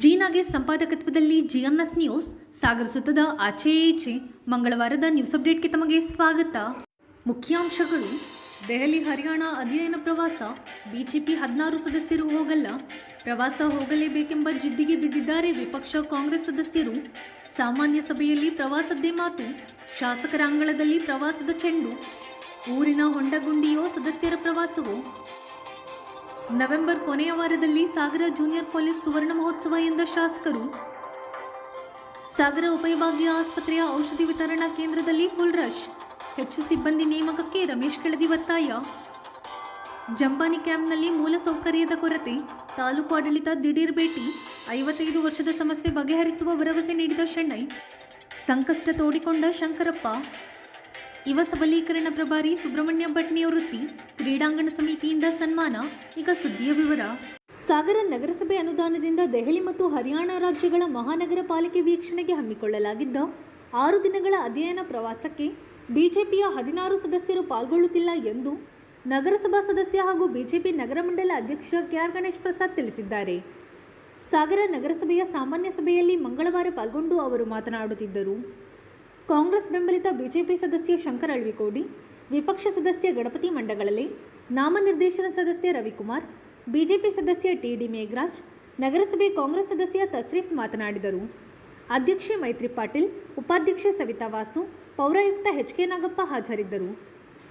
ಜೀನಾಗೆ ಸಂಪಾದಕತ್ವದಲ್ಲಿ GMS news ಸಾಗರಿಸುತ್ತದೆ ಆಚೆ ಈಚೆ. ಮಂಗಳವಾರದ news ಅಪ್ಡೇಟ್ಗೆ ತಮಗೆ ಸ್ವಾಗತ. ಮುಖ್ಯಾಂಶಗಳು: ದೆಹಲಿ ಹರಿಯಾಣ ಅಧ್ಯಯನ ಪ್ರವಾಸ, ಬಿಜೆಪಿ 16 ಸದಸ್ಯರು ಹೋಗಲ್ಲ, ಪ್ರವಾಸ ಹೋಗಲೇಬೇಕೆಂಬ ಜಿದ್ದಿಗೆ ಬಿದ್ದಿದ್ದಾರೆ ವಿಪಕ್ಷ ಕಾಂಗ್ರೆಸ್ ಸದಸ್ಯರು. ಸಾಮಾನ್ಯ ಸಭೆಯಲ್ಲಿ ಪ್ರವಾಸದ್ದೇ ಮಾತು, ಶಾಸಕರ ಅಂಗಳದಲ್ಲಿ ಪ್ರವಾಸದ ಚೆಂಡು. ಊರಿನ ಹೊಂಡಗುಂಡಿಯೋ ಸದಸ್ಯರ ಪ್ರವಾಸವೋ? ನವೆಂಬರ್ ಕೊನೆಯ ವಾರದಲ್ಲಿ ಸಾಗರ ಜೂನಿಯರ್ ಕಾಲೇಜ್ ಸುವರ್ಣ ಮಹೋತ್ಸವ ಎಂದ ಶಾಸಕರು. ಸಾಗರ ಉಪವಿಭಾಗೀಯ ಆಸ್ಪತ್ರೆಯ ಔಷಧಿ ವಿತರಣಾ ಕೇಂದ್ರದಲ್ಲಿ ಫುಲ್ ರಶ್, ಹೆಚ್ಚು ಸಿಬ್ಬಂದಿ ನೇಮಕಕ್ಕೆ ರಮೇಶ್ ಕೆಳದಿ ಒತ್ತಾಯ. ಜಂಪಾನಿ ಕ್ಯಾಂಪ್ನಲ್ಲಿ ಮೂಲಸೌಕರ್ಯದ ಕೊರತೆ, ತಾಲೂಕು ಆಡಳಿತ ದಿಢೀರ್ ಭೇಟಿ, 55 ವರ್ಷದ ಸಮಸ್ಯೆ ಬಗೆಹರಿಸುವ ಭರವಸೆ ನೀಡಿದ ಶೆಣೈ. ಸಂಕಷ್ಟ ತೋಡಿಕೊಂಡ ಶಂಕರಪ್ಪ. ಯುವ ಸಬಲೀಕರಣ ಪ್ರಭಾರಿ ಸುಬ್ರಹ್ಮಣ್ಯ ಭಟ್ ನಿವೃತ್ತಿ, ಕ್ರೀಡಾಂಗಣ ಸಮಿತಿಯಿಂದ ಸನ್ಮಾನ. ಈಗ ಸುದ್ದಿಯ ವಿವರ. ಸಾಗರ ನಗರಸಭೆ ಅನುದಾನದಿಂದ ದೆಹಲಿ ಮತ್ತು ಹರಿಯಾಣ ರಾಜ್ಯಗಳ ಮಹಾನಗರ ಪಾಲಿಕೆ ವೀಕ್ಷಣೆಗೆ ಹಮ್ಮಿಕೊಳ್ಳಲಾಗಿದ್ದ 6 ದಿನಗಳ ಅಧ್ಯಯನ ಪ್ರವಾಸಕ್ಕೆ ಬಿಜೆಪಿಯ 16 ಸದಸ್ಯರು ಪಾಲ್ಗೊಳ್ಳುತ್ತಿಲ್ಲ ಎಂದು ನಗರಸಭಾ ಸದಸ್ಯ ಹಾಗೂ ಬಿಜೆಪಿ ನಗರ ಮಂಡಲ ಅಧ್ಯಕ್ಷ ಕೆಆರ್ ಗಣೇಶ್ ಪ್ರಸಾದ್ ತಿಳಿಸಿದ್ದಾರೆ. ಸಾಗರ ನಗರಸಭೆಯ ಸಾಮಾನ್ಯ ಸಭೆಯಲ್ಲಿ ಮಂಗಳವಾರ ಪಾಲ್ಗೊಂಡು ಅವರು ಮಾತನಾಡುತ್ತಿದ್ದರು. ಕಾಂಗ್ರೆಸ್ ಬೆಂಬಲಿತ ಬಿಜೆಪಿ ಸದಸ್ಯ ಶಂಕರ್ ಅಳ್ವಿಕೋಡಿ, ವಿಪಕ್ಷ ಸದಸ್ಯ ಗಣಪತಿ ಮಂಡಗಳಲೆ, ನಾಮನಿರ್ದೇಶನ ಸದಸ್ಯ ರವಿಕುಮಾರ್, ಬಿಜೆಪಿ ಸದಸ್ಯ ಟಿಡಿ ಮೇಘರಾಜ್, ನಗರಸಭೆ ಕಾಂಗ್ರೆಸ್ ಸದಸ್ಯ ತಸ್ರೀಫ್ ಮಾತನಾಡಿದರು. ಅಧ್ಯಕ್ಷೆ ಮೈತ್ರಿ ಪಾಟೀಲ್, ಉಪಾಧ್ಯಕ್ಷೆ ಸವಿತಾ ವಾಸು, ಪೌರಾಯುಕ್ತ ಎಚ್.ಕೆ. ನಾಗಪ್ಪ ಹಾಜರಿದ್ದರು.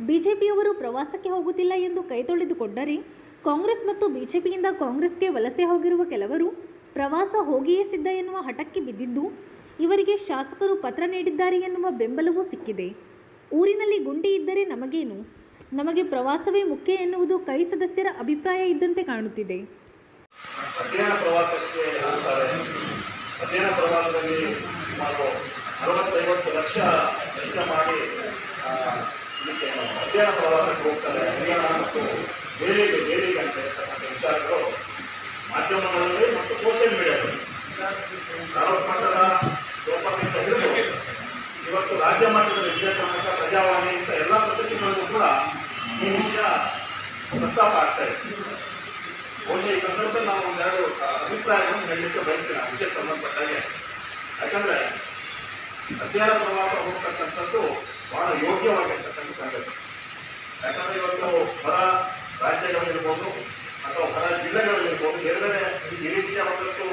ಬಿಜೆಪಿಯವರು ಪ್ರವಾಸಕ್ಕೆ ಹೋಗುತ್ತಿಲ್ಲ ಎಂದು ಕೈತೊಳೆದುಕೊಂಡರೆ, ಕಾಂಗ್ರೆಸ್ ಮತ್ತು ಬಿಜೆಪಿಯಿಂದ ಕಾಂಗ್ರೆಸ್ಗೆ ವಲಸೆ ಹೋಗಿರುವ ಕೆಲವರು ಪ್ರವಾಸ ಹೋಗಿಯೇ ಸಿದ್ಧ ಎನ್ನುವ ಹಠಕ್ಕೆ ಬಿದ್ದಿದ್ದು, ಇವರಿಗೆ ಶಾಸಕರು ಪತ್ರ ನೀಡಿದ್ದಾರೆ ಎನ್ನುವ ಬೆಂಬಲವೂ ಸಿಕ್ಕಿದೆ. ಊರಿನಲ್ಲಿ ಗುಂಡಿ ಇದ್ದರೆ ನಮಗೇನು, ನಮಗೆ ಪ್ರವಾಸವೇ ಮುಖ್ಯ ಎನ್ನುವುದು ಕೈ ಸದಸ್ಯರ ಅಭಿಪ್ರಾಯ ಇದ್ದಂತೆ ಕಾಣುತ್ತಿದೆ. ಅಧ್ಯಯನ ಪ್ರವಾಸಕ್ಕೆ ಹೋಗ್ತಾರೆ. ಅಧ್ಯಯನ ಪ್ರವಾಸದಲ್ಲಿ ಸುಮಾರು 60-50 ಲಕ್ಷ ವೆಚ್ಚ ಮಾಡಿ ಅಧ್ಯಯನ ಪ್ರವಾಸಕ್ಕೆ ಹೋಗ್ತಾರೆ. ಹರಿಯಾಣ ಮತ್ತು ಬೇಲಿಗೆ ಅಂತ ಇರ್ತಕ್ಕಂಥ ವಿಚಾರಗಳು ಮಾಧ್ಯಮಗಳಲ್ಲಿ ಮತ್ತು ಸೋಷಿಯಲ್ ಮೀಡಿಯಾದಲ್ಲಿ ತಾಲೂಕು ಮಟ್ಟದ ಲೋಕದಿಂದ ಹಿಡಿದು ಇವತ್ತು ರಾಜ್ಯ ಮಟ್ಟದ ವಿದ್ಯಾಸಂಸ್ಥೆ, ಪ್ರಜಾವಾಣಿ ಇಂಥ ಎಲ್ಲ ಪತ್ರಿಕೆಗಳಿಗೂ ಕೂಡ ಈ ವಿಷಯ ಪ್ರಸ್ತಾಪ ಆಗ್ತಾ ಇದೆ. ಬಹುಶಃ ಈ ಸಂದರ್ಭದಲ್ಲಿ ನಾವು ಒಂದೆರಡು ಅಭಿಪ್ರಾಯವನ್ನು ಹೇಳಲಿಕ್ಕೆ ಬಯಸ್ತೀನಿ ಅದಕ್ಕೆ ಸಂಬಂಧಪಟ್ಟಾಗೆ. ಯಾಕಂದರೆ ಅಧ್ಯಯನ ಪ್ರವಾಸ ಹೋಗ್ತಕ್ಕಂಥದ್ದು ಬಹಳ ಯೋಗ್ಯವಾಗಿರ್ತಕ್ಕಂಥ ಸಂಗತಿ. ಯಾಕಂದರೆ ಇವತ್ತು ಹೊರ ರಾಜ್ಯಗಳಿರ್ಬೋದು ಅಥವಾ ಹೊರ ಜಿಲ್ಲೆಗಳಿರ್ಬೋದು, ಬೇರೆ ಈ ರೀತಿಯ ಒಂದಷ್ಟು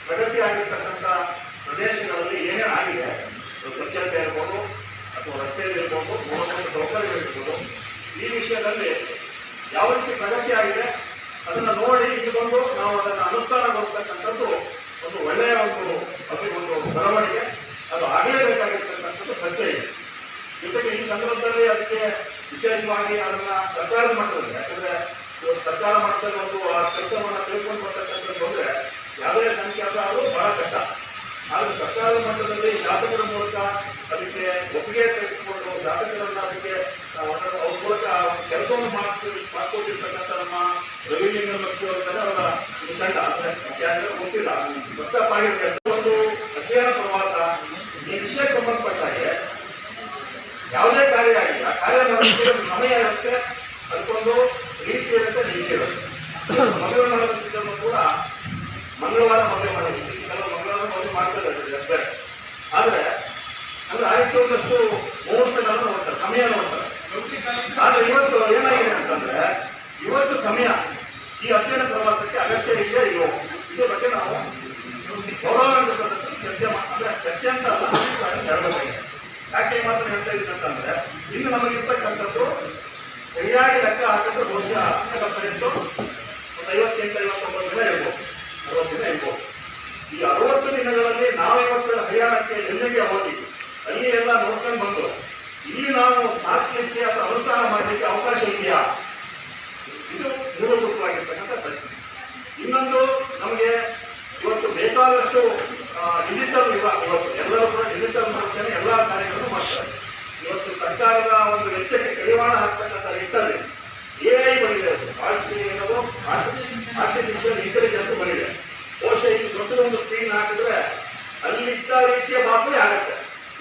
ಪ್ರಗತಿ ಆಗಿರ್ತಕ್ಕಂಥ ಪ್ರದೇಶಗಳಲ್ಲಿ ಏನೇ ಆಗಿದೆ, ಸ್ವಚ್ಛತೆ ಇರ್ಬೋದು ಅಥವಾ ರಸ್ತೆಗಳಿರ್ಬೋದು, ಮೂಲಭೂತ ಸೌಕರ್ಯಗಳಿರ್ಬೋದು, ಈ ವಿಷಯದಲ್ಲಿ ಯಾವ ರೀತಿ ಪ್ರಗತಿ ಆಗಿದೆ ಅದನ್ನು ನೋಡಿ ಇಲ್ಲಿ ಬಂದು ನಾವು ಅದನ್ನು ಅನುಷ್ಠಾನಗೊಳಿಸ್ತಕ್ಕಂಥದ್ದು ಒಂದು ಒಳ್ಳೆಯ ಒಂದು ಬೆಳವಣಿಗೆ. ಅದು ಆಗಲೇಬೇಕಾಗಿರ್ತಕ್ಕಂಥದ್ದು ಸತ್ಯ ಇದೆ. ಜೊತೆಗೆ ಈ ಸಂದರ್ಭದಲ್ಲಿ ಅದಕ್ಕೆ ವಿಶೇಷವಾಗಿ ಅದನ್ನು ಸರ್ಕಾರದ ಮಟ್ಟದಲ್ಲಿ, ಯಾಕಂದರೆ ಸರ್ಕಾರ ಮಟ್ಟದಲ್ಲಿ ಒಂದು ಆ ಕೆಲಸವನ್ನು ತಿಳ್ಕೊಂಡು ಬರ್ತಕ್ಕಂಥದ್ದು ಬಂದರೆ ಯಾವುದೇ ಸಂಖ್ಯಾಸ ಅದು ಬಹಳ ಕಷ್ಟ. ಆದರೆ ಸರ್ಕಾರದ ಮಟ್ಟದಲ್ಲಿ ಶಾಸಕರ ಮೂಲಕ ಅದಕ್ಕೆ ಒಪ್ಪಿಗೆ ತೆಗೆದುಕೊಂಡು ಶಾಸಕರನ್ನು ಅದಕ್ಕೆ ಅವ್ರ ಮೂಲಕ ಕೆಲಸವನ್ನು ಮಾಡಿಸ್ಕೊಟ್ಟಿರ್ತಕ್ಕಂಥ ನಮ್ಮ ರವಿಲಿಂಗ ಮತ್ತು ಅವರ ತಂಡ ಯಾಕಂದ್ರೆ ಗೊತ್ತಿಲ್ಲ ಪ್ರಸ್ತಾಪ ಆಗಿರ್ತಕ್ಕಂಥ ಒಂದು ಅಧ್ಯಯನ ಪ್ರವಾಸ ಈ ವಿಷಯಕ್ಕೆ ಸಂಬಂಧಪಟ್ಟಾಗೆ ಯಾವುದೇ ಕಾರ್ಯ ಆಗಿಲ್ಲ, ಕಾರ್ಯ ಮಾಡೋದಕ್ಕೆ ಸಮಯ ಇರುತ್ತೆ, ಅದಕ್ಕೊಂದು ರೀತಿ ಇರುತ್ತೆ, ನೀತಿ ಇರುತ್ತೆ. ಮದುವೆ ಮಾಡೋದಕ್ಕಿಂತ ಕೂಡ ಮಂಗಳವಾರ ಮದುವೆ ಮಾಡೋದು, ಮಂಗಳವಾರ ಮದುವೆ ಮಾಡ್ತಾ ಇದ್ದಾರೆ. ಆದರೆ ಅಂದ್ರೆ ಆ ರೀತಿ ಒಂದಷ್ಟು ಮುಹೂರ್ತಗಳನ್ನು ನೋಡ್ತಾರೆ, ಸಮಯ ನೋಡ್ತಾರೆ. ಆದರೆ ಇವತ್ತು ಏನಾಗಿದೆ ಅಂತಂದ್ರೆ, ಇವತ್ತು ಸಮಯ ಈ ಅಧ್ಯಯನ ಪ್ರವಾಸಕ್ಕೆ ಅಗತ್ಯ ವಿಷಯ ಇದ್ರ ಬಗ್ಗೆ ನಾವು ಗೌರವಾನ್ವಿತ ಸದಸ್ಯರು ಚರ್ಚೆ ಅಂತ ಅಲ್ಲ, ಹೇಳಬೇಕಾಗಿದೆ. ಯಾಕೆ ಮಾತ್ರ ಹೇಳ್ತಾ ಇದ್ದೀನಿ ಅಂತಂದ್ರೆ, ಇನ್ನು ನಮಗಿರ್ತಕ್ಕಂಥದ್ದು ಸರಿಯಾಗಿ ಲೆಕ್ಕ ಹಾಕಿದ್ರೆ ಬಹುಶಃ ಒಂದು 58-59 ದಿನ ಇರ್ಬೋದು, 60 ದಿನ ಇರ್ಬೋದು. ಈ 60 ದಿನಗಳಲ್ಲಿ ನಾವು ಇವತ್ತು ಹರಿಯಾಣಕ್ಕೆ ಎಲ್ಲಿಗೆ ಹೋಗಿ ಅಲ್ಲಿ ಎಲ್ಲ ನೋಡ್ಕೊಂಡು ಬಂದು ಇಲ್ಲಿ ನಾವು ಸಾಧಿಸಲಿಕ್ಕೆ ಅಥವಾ ಅನುಷ್ಠಾನ ಮಾಡಲಿಕ್ಕೆ ಅವಕಾಶ ಇದೆಯಾ? ಇದು ಮೂಲಭೂತವಾಗಿರ್ತಕ್ಕಂಥ ಪ್ರಶ್ನೆ. ಇನ್ನೊಂದು, ನಮಗೆ ಇವತ್ತು ಬೇಕಾದಷ್ಟು ಡಿಜಿಟಲ್ ಇವತ್ತು ಎಲ್ಲರೂ ಕೂಡ ಡಿಜಿಟಲ್ ಮಾಡ್ತಾನೆ ಎಲ್ಲ ಕಾರ್ಯಗಳನ್ನು ಮಾಡ್ತಾರೆ. ಇವತ್ತು ಸರ್ಕಾರದ ಒಂದು ವೆಚ್ಚಕ್ಕೆ ಕಡಿವಾಣ ಹಾಕ್ತಕ್ಕಂಥ ನಿಟ್ಟಲ್ಲಿ AI ಬಂದಿದೆ, ಆರ್ಟಿಫಿಷಿಯಲ್ ಇಂಟೆಲಿಜೆನ್ಸ್ ಬಂದಿದೆ. ಬಹುಶಃ ಈ ದೊಡ್ಡದೊಂದು ಸ್ಕ್ರೀನ್ ಹಾಕಿದ್ರೆ ಅಲ್ಲಿದ್ದ ರೀತಿಯ ಭಾಷೆ ಆಗುತ್ತೆ.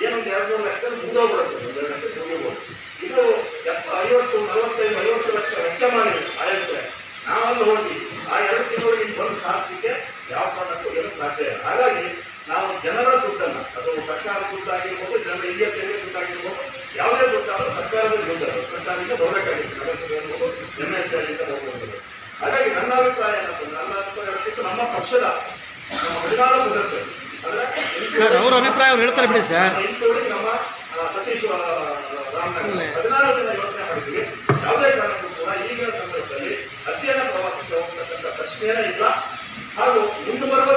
ಏನೊಂದು 2-3 ಲಕ್ಷದಲ್ಲಿ ಮುಗಿದೋಗ್ಬಿಡುತ್ತೆ, 1-2 ಲಕ್ಷ ಮುಗಿಬೋದು. ಇದು 50-45-50 ಲಕ್ಷ ವೆಚ್ಚ ಮಾಡಿ ಆಯುತ್ತೆ. ನಾವಲ್ಲಿ ಹೋಗಿ ಆ 2 ತಿಂಗಳಿಗೆ ಬಂದು ಸಾಧಿಸಲಿಕ್ಕೆ ಯಾವ ಕಾರಣಕ್ಕೂ ಏನು ಸಾಧ್ಯ ಇಲ್ಲ. ಸರ್ಕಾರದಿಂದ ಬರಬೇಕಾಗಿತ್ತು, ನಗರಸಭೆ ಇರ್ಬೋದು, MSC ಹೋಗುವುದು. ಹಾಗಾಗಿ ನನ್ನ ಅಭಿಪ್ರಾಯ ಏನಂತಂದ್ರೆ, ನನ್ನ ಅಭಿಪ್ರಾಯಕ್ಕಿಂತ ನಮ್ಮ ಪಕ್ಷದ ನಮ್ಮ 16 ಸದಸ್ಯರು ಅಂದ್ರೆ ಸರ್ ಅವ್ರ ಅಭಿಪ್ರಾಯ ಅವ್ರು ಹೇಳ್ತಾರೆ ಬಿಡಿ ಸರ್. ಇಂಕ್ಲೂಡಿಂಗ್ ನಮ್ಮ ಸತೀಶ್ ರಾಮನಗರ 16 ಜನ ಯೋಚನೆ ಮಾಡಿದ್ವಿ. ಯಾವುದೇ ಕಾರಣಕ್ಕೂ ಕೂಡ ಈಗಿನ ಸಂದರ್ಭದಲ್ಲಿ ಅಧ್ಯಯನ ಪ್ರವಾಸಕ್ಕೆ ಹೋಗ್ತಕ್ಕಂಥ ಪ್ರಶ್ನೆಯೇ ಇಲ್ಲ. ಹಾಗೂ ಮುಂಬರುವ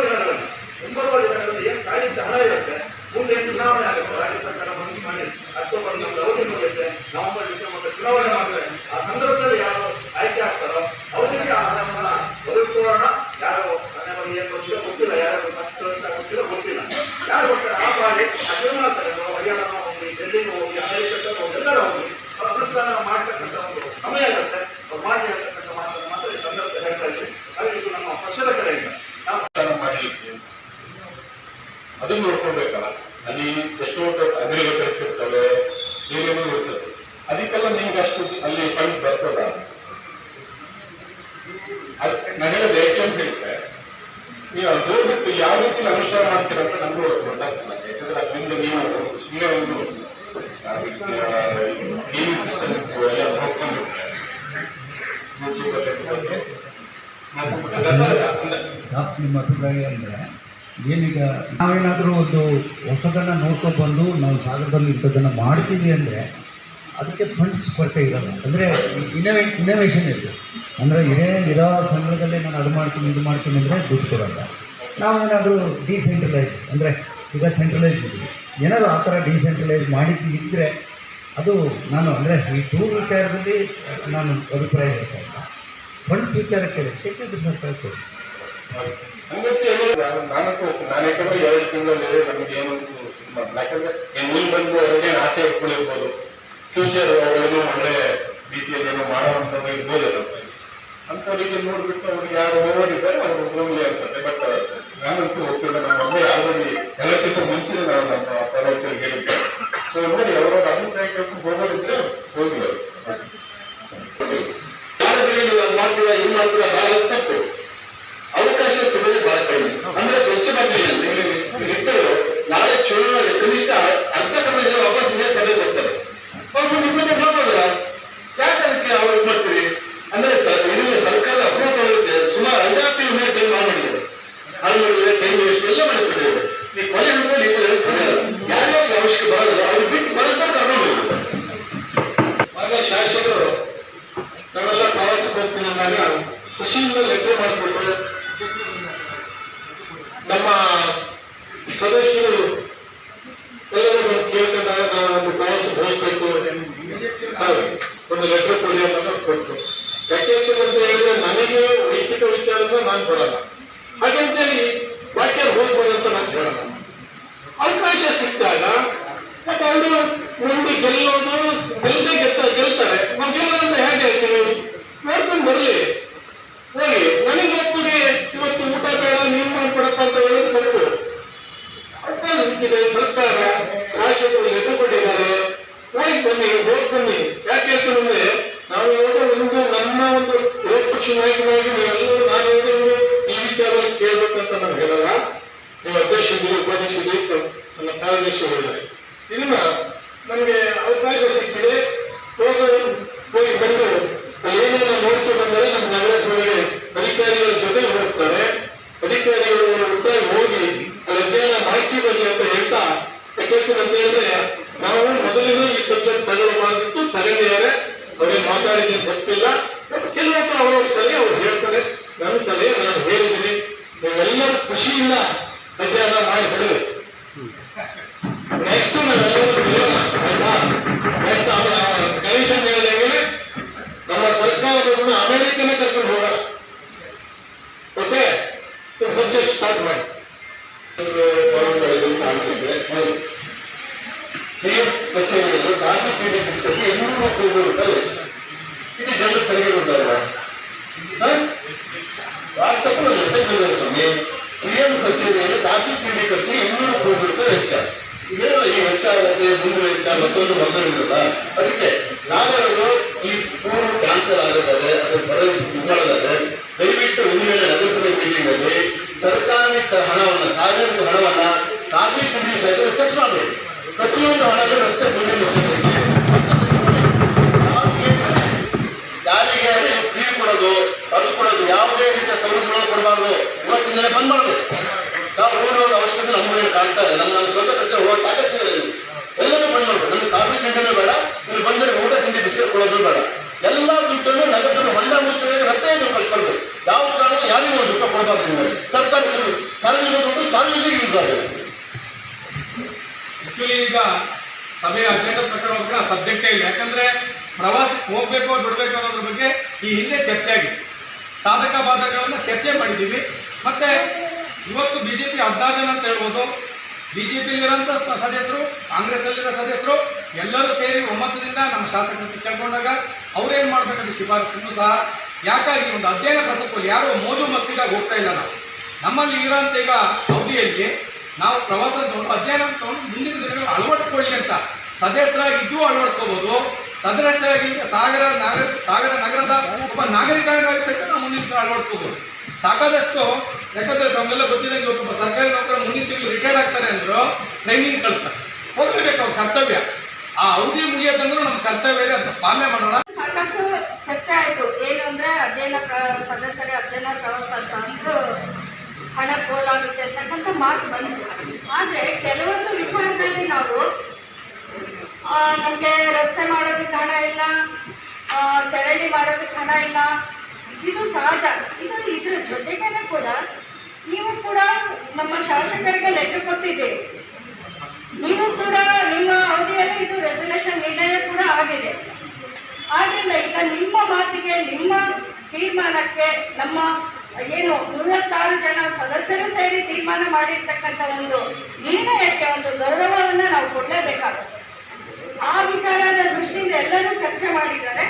ದಿನಗಳಲ್ಲಿ ಏನು ಕಾಯ್ದಿಟ್ಟ ಹಣ ಇರುತ್ತೆ, ಮುಂದೆ ಚುನಾವಣೆ ಆಗುತ್ತೆ, ರಾಜ್ಯ ಸರ್ಕಾರ ಮನಸ್ಸು ಮಾಡಿ ಅಕ್ಟೋಬರ್ ನಮ್ದು ಅವಧಿ ಮುಗಿಯುತ್ತೆ, ನವೆಂಬರ್ ಡಿಸೆಂಬರ್ ಚುನಾವಣೆ ಮಾಡಿದ್ರೆ ಆ ಸಂದರ್ಭದಲ್ಲಿ ಯಾರು ಆಯ್ಕೆ ಆಗ್ತಾರೋ ಅವರಿಗೆ ಆ ಹಣವನ್ನು ಒದಗಿಸ್ಕೊಳ್ಳೋಣ. ಯಾರು ಮನೆಯಲ್ಲಿ ಏನು ಗೊತ್ತಿಲ್ಲ ಗೊತ್ತಿಲ್ಲ, ಯಾರು ಸದಸ್ಯ ಗೊತ್ತಿಲ್ಲ ಗೊತ್ತಿಲ್ಲ, ಯಾರು ಬರ್ತಾರೆ ಆ ಬಾರಿ ಆ ತೀರ್ಮಾನ ತಗೊಂಡು ಹರಿಯಾಣ ಹೋಗಿ, ಡೆಲ್ಲಿಗೆ ಹೋಗಿ, ಅಮೆರಿಕಕ್ಕೆ ಹೋಗಿ, ಎಲ್ಲರೂ ಹೋಗಿ ಅನುಷ್ಠಾನ ಮಾಡ್ತಕ್ಕಂಥ ಒಂದು ಸಮಯ ಇರುತ್ತೆ. ಅವ್ರು ಮಾಡಿ ಹೇಳ್ತಕ್ಕಂಥ ಮಾತನ್ನು ಮಾತ್ರ ಈ ಸಂದರ್ಭದಲ್ಲಿ ಹೇಳ್ತಾ ಇದ್ದೀವಿ. ಹಾಗೆ ಇದು ನಮ್ಮ ಪಕ್ಷದ ಕಡೆಯಿಂದ ನಾವು ಮಾಡಲಿಕ್ಕೆ ಅದನ್ನು ನೋಡ್ಕೊಳ್ಬೇಕಲ್ಲ. ಅಲ್ಲಿ ಎಷ್ಟೋ ಅಗ್ರಿಕಲ್ಚರ್ಸ್ ಇರ್ತವೆ, ಏನೇನೋ ಇರ್ತದೆ, ಅದಕ್ಕೆಲ್ಲ ನಿಮ್ಗೆ ಅಷ್ಟು ಅಲ್ಲಿ ಫಂಡ್ ಬರ್ತದ. ನಾನು ಹೇಳೋದು ಯಾಕೆ ಅಂತ ಹೇಳಿದ್ರೆ, ನೀವು ಅದು ಹೋಗ್ಬಿಟ್ಟು ಯಾವ ರೀತಿ ಅನುಷ್ಠಾನ ಮಾಡ್ತೀರ ಅಂತ ನಮ್ಗೆ ಗೊತ್ತಾಗ್ತದೆ. ಯಾಕಂದ್ರೆ ಅದರಿಂದ ನೀವು ಸುಮ್ಮನೆ ಒಂದು ಟಿವಿ ಸಿಸ್ಟಮ್ ಎಲ್ಲ ನೋಡ್ಕೊಂಡಿರ್ತಾರೆ, ನಿಮ್ಮ ಅಭಿಪ್ರಾಯ ಅಂದರೆ ಏನೀಗ ನಾವೇನಾದರೂ ಒಂದು ಹೊಸದನ್ನು ನೋಡ್ಕೊಂಡು ಬಂದು ನಾವು ಸಾಗರದಲ್ಲಿ ಇಂಥದ್ದನ್ನು ಮಾಡ್ತೀವಿ ಅಂದರೆ ಅದಕ್ಕೆ ಫಂಡ್ಸ್ ಕೊರತೆ ಇರೋಲ್ಲ. ಅಂದರೆ ಇನ್ನೋವೇಷನ್ ಇದೆ. ಅಂದರೆ ಇರೋ ಸಂಘದಲ್ಲಿ ನಾನು ಅದು ಮಾಡ್ತೀನಿ ಇದು ಮಾಡ್ತೀನಿ ಅಂದರೆ ದುಡ್ಡು ಕೊಡೋಲ್ಲ. ನಾವೇನಾದರೂ ಡಿಸೆಂಟ್ರಲೈಸ್ ಅಂದರೆ ಈಗ ಸೆಂಟ್ರಲೈಸ್ ಇದ್ದೀವಿ, ಏನಾದರೂ ಆ ಥರ ಡಿಸೆಂಟ್ರಲೈಸ್ ಮಾಡಿದ್ದಿದ್ದರೆ ಅದು ನಾನು ಅಂದರೆ ಈ ಟೂರ್ ವಿಚಾರದಲ್ಲಿ ನಾನು ಅಭಿಪ್ರಾಯ ಹೇಳ್ತಾ ಇಲ್ಲ. ಫಂಡ್ಸ್ ವಿಚಾರಕ್ಕೆ ಕೇಳಿದ್ರೆ ಸರ್ಕಾರ ಕೊಡಿ. ನಾನು ಯಾಕಂದ್ರೆ 2 ತಿಂಗಳಲ್ಲಿ ನಮ್ಗೆ ಏನು ಯಾಕಂದ್ರೆ ಮುಂದೆ ಬಂದು ಅವ್ರಿಗೇನು ಆಸೆ ಇಟ್ಕೊಂಡಿರ್ಬೋದು, ಫ್ಯೂಚರ್ ಅವರೇನು ಒಳ್ಳೆ ರೀತಿಯಲ್ಲಿ ಏನೋ ಮಾಡುವಂಥದ್ದು ಇರ್ಬೋದಲ್ಲ. ಅಂಥವ್ರಿಗೆ ನೋಡ್ಬಿಟ್ಟು ಅವ್ರಿಗೆ ಯಾರು ಹೋಗಿದ್ದಾರೆ ಅವ್ರು ಹೋಗ್ಲಿ ಅನ್ಸುತ್ತೆ. ಬಟ್ ನಾನಂತೂ ಹೋಗ್ತಿಲ್ಲ. ನಮ್ಮ ಒಮ್ಮೆ ಆಲ್ರೆಡಿ ಎಲ್ಲಕ್ಕಿಂತ ಮುಂಚೆ ನಾವು ನಮ್ಮ ಪರವರ್ತರಿಗೆ ಹೇಳಿದ್ದೆ. ಸೊ ನೋಡಿ ಅವರ ಅಭಿಪ್ರಾಯ ಕೇಳ್ಕೊಂಡು ಹೋಗೋದಿದ್ರೆ ಹೋಗಿ ಮಾಡ್ತೀರಾ ಇದು ಮಾಡ್ತೀರಾ ಬಹಳ ತಪ್ಪು. ಅವಕಾಶ ಸಿಗೋದೇ ಬಹಳ ಕಡಿಮೆ. ಅಂದ್ರೆ ಸ್ವಚ್ಛ ಮಂಡಳಿಯಲ್ಲಿ ಇದ್ದರು ನಾಳೆ ಚುನಾವಣೆ ಕನಿಷ್ಠ ಅರ್ಧ ಕಡಿಮೆ ಜನ ವಾಪಸ್ ಇದೇ ಸಭೆ ಕೊಡ್ತಾರೆ. ಅವ್ರು ಇಂಪ್ಲಿಮೆಂಟ್ ಮಾಡ್ಬೋದಲ್ಲ, ಯಾಕೆ ಅದಕ್ಕೆ ಅವ್ರು ಮಾಡ್ತೀರಿ? ಅಂದ್ರೆ ಇದನ್ನ ಸರ್ಕಾರದ ಅಪ್ರೂವ್ ಸುಮಾರು 5-6 ತಿಂಗಳ ಟೈಮ್ ಮಾಡಿದ್ದಾರೆ, ಹಾಳು ಮಾಡಿದ್ರೆ ಟೈಮ್ ವೇಸ್ಟ್ ಎಲ್ಲ ಮಾಡಿಕೊಂಡಿದ್ದಾರೆ. ಈ ಕೊನೆ ಹಂತದಲ್ಲಿ ಈ ತರ ಸರಿಯಲ್ಲ. ಯಾರ್ಯಾರಿಗೆ ಅವಶ್ಯಕ ಬರೋದಿಲ್ಲ ಅವ್ರಿಗೆ ಬಿಟ್ಟು ಬರೋದ್ರ ಕರ್ಕೊಂಡು ಹೋಗ್ತಾರೆ. ಆಗ ಶಾಸಕರು ನಾವೆಲ್ಲ ಪ್ರವಾಸಕ್ಕೆ ಹೋಗ್ತೀನಿ ಅಂದಾಗ ಖುಷಿಯಿಂದ ಲೆಕ್ಕ ಮಾಡಿಬಿಟ್ಟು ನಮ್ಮ ಸದಸ್ಯರು ಎಲ್ಲರೂ ಕೇಳ್ಕೊಂಡಾಗ ನಾವು ಒಂದು ಪ್ರವಾಸಕ್ಕೆ ಹೋಗ್ಬೇಕು ಸರ್ ಒಂದು ಲೆಟರ್ ಕೊಡಿ ಅಂತ ಕೊಟ್ಟು. ಯಾಕೆಂತ ಹೇಳಿದ್ರೆ ನನಗೆ ವೈಯಕ್ತಿಕ ವಿಚಾರದಿಂದ ನಾನು ಬರಲ್ಲ, ಹಾಗಂತೇಳಿ ವಾಕ್ಯ ಹೋಗ್ಬೋದಂತ ನಾನು ಹೇಳಲ್ಲ. ಅವಕಾಶ ಸಿಕ್ಕಾಗ ಅವರು ಮುಂದೆ ಗೆಲ್ಲದೆ ಗೆಲ್ತಾರೆ, ನಾವು ಗೆಲ್ಲೋದಂತ ಹೇಗೆ ಹೇಳ್ತೀವಿ? ನೋಡ್ಕೊಂಡು ಬರ್ಲಿ ಹೋಗಿ. ನನಗೆ ಒಪ್ಪಿಗೆ ಇವತ್ತು ಊಟ ಬೇಡ ನೀವು ಮಾಡ್ಕೊಡಪ್ಪ ಅಂತ ಹೇಳೋದು ತಪ್ಪು. ಅವಕಾಶ ಸಿಕ್ಕಿದೆ, ಸರ್ಕಾರ ಶಾಸಕರು ಲೆಟರ್ ಕೊಟ್ಟಿದ್ದಾರೆ, ಹೋಗಿ ಬನ್ನಿ. ಯಾಕೆ ಹೇಳ್ತೀನಿ ಅಂದ್ರೆ ನಾವು ಯಾವಾಗ ಒಂದು ನಮ್ಮ ಒಂದು ವಿರೋಧ ಪಕ್ಷ ನಾಯಕನಾಗಿ ನೀವೆಲ್ಲರೂ ನಾನು ಹೇಳಿದ್ರು ಈ ವಿಚಾರದಲ್ಲಿ ಕೇಳ್ಬೇಕಂತ ನಾನು ಹೇಳಲ್ಲ. ನೀವು ಅಧ್ಯಕ್ಷರು ಉಪಾಧ್ಯಕ್ಷರು ನನ್ನ ಕಾರ್ಯದರ್ಶಿ ಹೇಳಿದ್ದಾರೆ. ಇದನ್ನ ನಮಗೆ ಅವಕಾಶ ಸಿಕ್ಕಿದೆ, ಹೋಗಿ ಬಂದು ಏನೇನು ನೋಡ್ಕೊಂಡು ಬಂದರೆ ನಮ್ಮ ನಗರಸಭೆಗೆ ಅಧಿಕಾರಿಗಳ ಜೊತೆ ಹೋಗ್ತಾರೆ. ಅಧಿಕಾರಿಗಳು ಒಟ್ಟಾಗಿ ಹೋಗಿ ಅಧ್ಯಯನ ಮಾಡ್ತೀವಿ ಬನ್ನಿ ಅಂತ ಹೇಳ್ತಾ ಯಾಕೆಂತ ಹೇಳಿದ್ರೆ ನಾವು ಮೊದಲಿಗೆ ಈ ಸಬ್ಜೆಕ್ಟ್ ತಗೊಳ್ಳಬಾರ್ದಿತ್ತು, ತಗೊಂಡಿದ್ದಾರೆ. ಅವ್ರಿಗೆ ಮಾತಾಡಿದ್ದೀನಿ ಗೊತ್ತಿಲ್ಲ. ಕೆಲವೊಬ್ಬರು ಅವ್ರವ್ರ ಸಲಹೆ ಅವ್ರು ಹೇಳ್ತಾರೆ, ನನ್ನ ಸಲಹೆ ನಾನು ಹೇಳಿದ್ದೀನಿ. ನೀವೆಲ್ಲರೂ ಖುಷಿಯಿಂದ ಅಧ್ಯಯನ ಮಾಡಿ ಬಿಡಬೇಕು. ನೆಕ್ಸ್ಟ್ ನಾವೆಲ್ಲರೂ ಆಯ್ತಾ? ನೆಕ್ಸ್ಟ್ ಕಮಿಷನ್ ಹೇಳಿದಾಗಲೇ ನಮ್ಮ ಸರ್ಕಾರದನ್ನ ಅಮೆರಿಕನೇ ಕರ್ಕೊಂಡು ಹೋಗೋಣ. ಓಕೆ, ಸಬ್ಜೆಕ್ಟ್ ಸ್ಟಾರ್ಟ್ ಮಾಡಿ. ಸಿಎಂ ಕಚೇರಿಯಲ್ಲಿ ಕಾಫಿ ತಿಂಡಿ ಬಿಸ್ಕಟ್ಗೆ 200 ರೂಪಾಯಿ ವೆಚ್ಚ. ಇದು ಜನರು ತೆಗೆದುಕೊಂಡಾರ ವಾಟ್ಸಪ್ ಮೆಸೇಜ್ ಬಂದಿದೆ ಸ್ವಾಮಿ, ಸಿಎಂ ಕಚೇರಿಯಲ್ಲಿ ಕಾಫಿ ತಿಂಡಿ ಖರ್ಚಿಗೆ 200 ರೂಪಾಯಿ ವೆಚ್ಚ. ಇವೆಲ್ಲ ಈ ವೆಚ್ಚ ಆಗುತ್ತೆ, ಮುಂದೆ ವೆಚ್ಚ ಮತ್ತೊಂದು ಮೊದಲಿರಲ್ಲ. ಅದಕ್ಕೆ ನಾವೆಲ್ಲರೂ ಈ ಪೂರ್ವ ಕ್ಯಾನ್ಸಲ್ ಆಗಿದ್ದಾರೆ, ಅದು ಮಾಡೋದಾದ್ರೆ ದಯವಿಟ್ಟು ಇನ್ಮೇಲೆ ನಗರಸಭೆ ಮೀಟಿಂಗ್ ಅಲ್ಲಿ ಸರ್ಕಾರಕ್ಕೆ ಹಣವನ್ನ ಸಾರ್ವಜನಿಕ ಹಣವನ್ನ ಕಾಫಿ ತಿಂಡಿ ಸಹಿತ ಖರ್ಚು ಮಾಡಬೇಕು. ಪ್ರತಿಯೊಂದು ಹಣಗಳು ರಸ್ತೆ ಮುಂದೆ ಮುಚ್ಚಬೇಕು. ಕಾಣ್ತಾ ಇದೆ. ನನ್ನ ಸ್ವಂತ ಖರ್ಚು ಹೋಗೋ ತಾಕತ್ತಿಲ್ಲ ಇಲ್ಲಿ. ಎಲ್ಲನೂ ಬಂದ್ ಮಾಡ್ಬೇಕು. ನಮ್ಗೆ ಕಾಫಿ ತಿಂಡಿನೂ ಬೇಡ, ಇಲ್ಲಿ ಬಂದರೆ ಊಟ ತಿಂಡಿ ಬಿಸ್ಕೆಟ್ ಕೊಡೋದು ಬೇಡ. ಎಲ್ಲ ದುಡ್ಡನ್ನು ನಗರಸಭೆ ಹೊಂಡ ಮುಚ್ಚದೆ ರಸ್ತೆಯನ್ನು ಕಳ್ಕೊಳ್ಬೇಕು. ಯಾವ ಕಾರಣಕ್ಕೂ ಯಾರಿಗೂ ಒಂದು ರೂಪಾಯಿ ಕೊಡಬಾರ್ದು. ಸರ್ಕಾರ ಸಾರ್ವಜನಿಕ ದುಡ್ಡು ಸಾರ್ವಜನಿಕ ಯೂಸ್ ಆಗುತ್ತೆ. ಆಕ್ಚುಲಿ ಈಗ ಸಭೆಯ ಅಜೆಂಡಾ ಪ್ರಕಾರ ಕೂಡ ಸಬ್ಜೆಕ್ಟೇ ಇಲ್ಲ. ಯಾಕಂದ್ರೆ ಪ್ರವಾಸಕ್ಕೆ ಹೋಗ್ಬೇಕು ಬಿಡಬೇಕು ಅನ್ನೋದ್ರ ಬಗ್ಗೆ ಈ ಹಿಂದೆ ಚರ್ಚೆ ಆಗಿದೆ. ಸಾಧಕ ಬಾಧಕಗಳನ್ನ ಚರ್ಚೆ ಮಾಡಿದ್ದೀವಿ. ಮತ್ತೆ ಇವತ್ತು ಬಿಜೆಪಿ 16 ಜನ ಅಂತ ಹೇಳ್ಬೋದು. ಬಿಜೆಪಿಯಲ್ಲಿರೋಂಥ ಸದಸ್ಯರು, ಕಾಂಗ್ರೆಸ್ಸಲ್ಲಿರೋ ಸದಸ್ಯರು ಎಲ್ಲರೂ ಸೇರಿ ಒಮ್ಮತದಿಂದ ನಮ್ಮ ಶಾಸಕರಿಗೆ ಕೇಳ್ಕೊಂಡಾಗ ಅವ್ರೇನು ಮಾಡಬೇಕಂತ ಶಿಫಾರಸನ್ನು ಸಹ ಯಾಕಾಗಿ ಒಂದು ಅಧ್ಯಯನ ಪ್ರಸಕ್ತಲ್ಲಿ ಯಾರು ಮೋಜು ಮಸ್ತಿಗಾಗಿ ಹೋಗ್ತಾ ಇಲ್ಲ. ನಾವು ನಮ್ಮಲ್ಲಿ ಇರೋಂಥ ಈಗ ಅವಧಿಯಲ್ಲಿ ನಾವು ಪ್ರವಾಸ ಅಧ್ಯಯನ ತಗೊಂಡು ಮುಂದಿನ ದಿನಗಳು ಅಳವಡಿಸ್ಕೊಳ್ಳಿ ಅಂತ ಸದಸ್ಯರಾಗಿದ್ದು ಅಳವಡಿಸ್ಕೋಬಹುದು. ಸದಸ್ಯರಾಗಿ ಸಾಗರ ನಗರದ ಒಬ್ಬ ನಾಗರಿಕರಾಗಿ ಸಹಿತ ನಾವು ಮುಂದಿನ ದಿನ ಅಳವಡಿಸ್ಕೋಬಹುದು. ಸಾಕಾದಷ್ಟು, ಯಾಕಂದ್ರೆ ತಮ್ಮೆಲ್ಲ ಗೊತ್ತಿದ್ದಂಗೆ ಒಬ್ಬ ಸರ್ಕಾರಿ ನೌಕರ ಮುಂದಿನ ತಿಂಗಳು ರಿಟೈರ್ಡ್ ಆಗ್ತಾರೆ ಅಂದ್ರು ಟ್ರೈನಿಂಗ್ ಕಳಿಸ್ತಾರೆ. ಹೋಗ್ಲೇಬೇಕು, ಅವ್ರ ಕರ್ತವ್ಯ. ಆ ಅವಧಿ ಮುಗಿಯೋದಂದ್ರೂ ನಮ್ಮ ಕರ್ತವ್ಯ ಇದೆ, ಅಂತ ಪಾಲನೆ ಮಾಡೋಣ. ಸಾಕಷ್ಟು ಚರ್ಚೆ ಆಯಿತು. ಏನು ಅಂದರೆ ಸದಸ್ಯರ ಅಧ್ಯಯನ ಪ್ರವಾಸ ಅಂತ ಅಂದ್ರೂ ಹಣ ಪೋಲಾಗುತ್ತೆ ಅಂತಕ್ಕಂಥ ಮಾತು ಬಂತು. ಆದರೆ ಕೆಲವೊಂದು ವಿಚಾರದಲ್ಲಿ ನಾವು ನಮಗೆ ರಸ್ತೆ ಮಾಡೋದಕ್ಕೆ ಹಣ ಇಲ್ಲ, ಚರಂಡಿ ಮಾಡೋದಕ್ಕೆ ಹಣ ಇಲ್ಲ, ಇದು ಸಹಜ. ಇದ್ರ ಜೊತೆಗೇನೆ ಕೂಡ ನೀವು ಕೂಡ ನಮ್ಮ ಶಾಸಕರಿಗೆ ಲೆಟರ್ ಕೊಟ್ಟಿದ್ದೀರಿ. ನೀವು ಕೂಡ ನಿಮ್ಮ ಅವಧಿಯಲ್ಲಿ ಇದು ರೆಸಲ್ಯೂಷನ್ ನಿರ್ಣಯ ಕೂಡ ಆಗಿದೆ. ಆದ್ದರಿಂದ ಈಗ ನಿಮ್ಮ ಮಾತಿಗೆ, ನಿಮ್ಮ ತೀರ್ಮಾನಕ್ಕೆ, ನಮ್ಮ ಏನು 36 ಜನ ಸದಸ್ಯರು ಸೇರಿ ತೀರ್ಮಾನ ಮಾಡಿರ್ತಕ್ಕಂಥ ಒಂದು ನಿರ್ಣಯಕ್ಕೆ ಒಂದು ಗೌರವವನ್ನು ನಾವು ಕೊಡಲೇಬೇಕಾಗುತ್ತೆ. ಆ ವಿಚಾರದ ದೃಷ್ಟಿಯಿಂದ ಎಲ್ಲರೂ ಚರ್ಚೆ ಮಾಡಿದ್ದಾರೆ.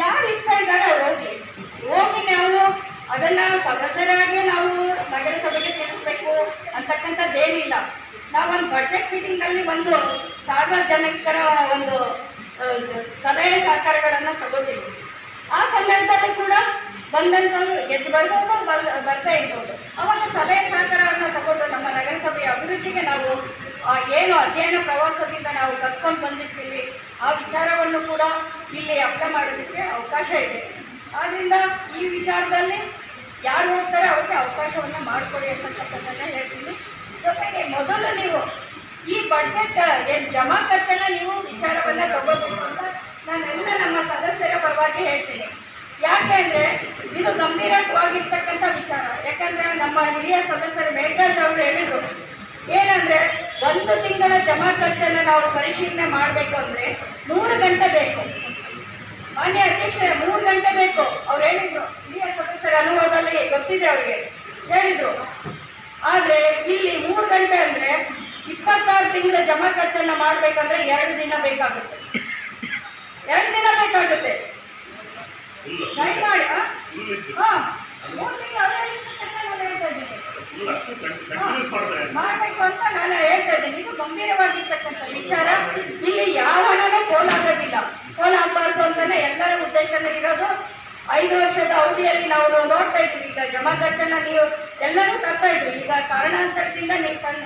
ಯಾರು ಇಷ್ಟ ಇದ್ದಾರೆ ಅವ್ರು ಹೋಗಿ ನಾವು ಅದನ್ನು ಸದಸ್ಯರಾಗಿ ನಾವು ನಗರಸಭೆಗೆ ತಿಳಿಸ್ಬೇಕು ಅಂತಕ್ಕಂಥದ್ದೇನಿಲ್ಲ. ನಾವೊಂದು ಬಜೆಟ್ ಮೀಟಿಂಗಲ್ಲಿ ಒಂದು ಸಾರ್ವಜನಿಕರ ಒಂದು ಸಲಹೆ ಸಹಕಾರಗಳನ್ನು ತಗೋತೀವಿ. ಆ ಸಂದರ್ಭದಲ್ಲಿ ಕೂಡ ಬಂದಂಥವ್ರು ಗೆದ್ದು ಬರ್ಬೋದು, ಬರ್ತಾ ಇರ್ಬೋದು. ಅವಾಗ ಸಲಹೆ ಸಹಕಾರವನ್ನು ತಗೊಂಡು ನಮ್ಮ ನಗರಸಭೆಯ ಅಭಿವೃದ್ಧಿಗೆ ನಾವು ಏನು ಅಧ್ಯಯನ ಪ್ರವಾಸದಿಂದ ನಾವು ಕರ್ಕೊಂಡು ಬಂದಿರ್ತೀವಿ ಆ ವಿಚಾರವನ್ನು ಕೂಡ ಇಲ್ಲಿ ಅಪ್ಲೈ ಮಾಡೋದಕ್ಕೆ ಅವಕಾಶ ಇದೆ. ಆದ್ದರಿಂದ ಈ ವಿಚಾರದಲ್ಲಿ ಯಾರು ಹೋಗ್ತಾರೆ ಅವ್ರಿಗೆ ಅವಕಾಶವನ್ನು ಮಾಡಿಕೊಡಿ ಅಂತಕ್ಕಂಥದ್ದನ್ನು ಹೇಳ್ತೀನಿ. ಜೊತೆಗೆ ಮೊದಲು ನೀವು ಈ ಬಡ್ಜೆಟ್ ಏನು ಜಮಾ ಖರ್ಚನ್ನು ನೀವು ವಿಚಾರವನ್ನು ತಗೋಬೇಕು ಅಂತ ನಾನೆಲ್ಲ ನಮ್ಮ ಸದಸ್ಯರ ಪರವಾಗಿ ಹೇಳ್ತೀನಿ. ಯಾಕೆ ಅಂದರೆ ಇದು ಗಂಭೀರವಾಗಿರ್ತಕ್ಕಂಥ ವಿಚಾರ. ಯಾಕಂದರೆ ನಮ್ಮ ಹಿರಿಯ ಸದಸ್ಯರು ಮೇಘರಾಜ್ ಅವರು ಹೇಳಿದರು ಏನಂದರೆ 1 ತಿಂಗಳ ಜಮಾ ಖರ್ಚನ್ನು ನಾವು ಪರಿಶೀಲನೆ ಮಾಡಬೇಕು ಅಂದರೆ 3 ಗಂಟೆ ಬೇಕು. ಮಾನ್ಯ ಅಧ್ಯಕ್ಷರೇ, 3 ಗಂಟೆ ಬೇಕು ಅವ್ರು ಹೇಳಿದರು. ಹಿರಿಯ ಸದಸ್ಯರ ಅನುಭವದಲ್ಲಿ ಗೊತ್ತಿದೆ ಅವ್ರಿಗೆ ಹೇಳಿದರು. ಆದರೆ ಇಲ್ಲಿ 3 ಗಂಟೆ ಅಂದರೆ 26 ತಿಂಗಳ ಜಮಾ ಖರ್ಚನ್ನು ಮಾಡಬೇಕಂದ್ರೆ 2 ದಿನ ಬೇಕಾಗುತ್ತೆ. 2 ದಿನ ಬೇಕಾಗುತ್ತೆ. ದಯಮಾಡಿ 3 ತಿಂಗಳು ಮಾಡಬೇಕು ಅಂತ ನಾನು ಹೇಳ್ತಾ ಇದ್ದೀನಿ. ಇದು ಗಂಭೀರವಾಗಿರ್ತಕ್ಕಂಥ ವಿಚಾರ. ಇಲ್ಲಿ ಯಾವ ಹಣನೂ ಪೋಲಾಗೋದಿಲ್ಲ. ಪೋಲಾಗಬಾರ್ದು ಅಂತಾನೆ ಎಲ್ಲರ ಉದ್ದೇಶನೂ ಇರೋದು. 5 ವರ್ಷದ ಅವಧಿಯಲ್ಲಿ ನಾವು ನೋಡ್ತಾ ಇದ್ದೀವಿ. ಈಗ ಜಮಾ ಖರ್ಚನ್ನ ನೀವು ಎಲ್ಲರೂ ತರ್ತಾ ಇದ್ವಿ. ಈಗ ಕಾರಣಾಂತರದಿಂದ ನೀವು 40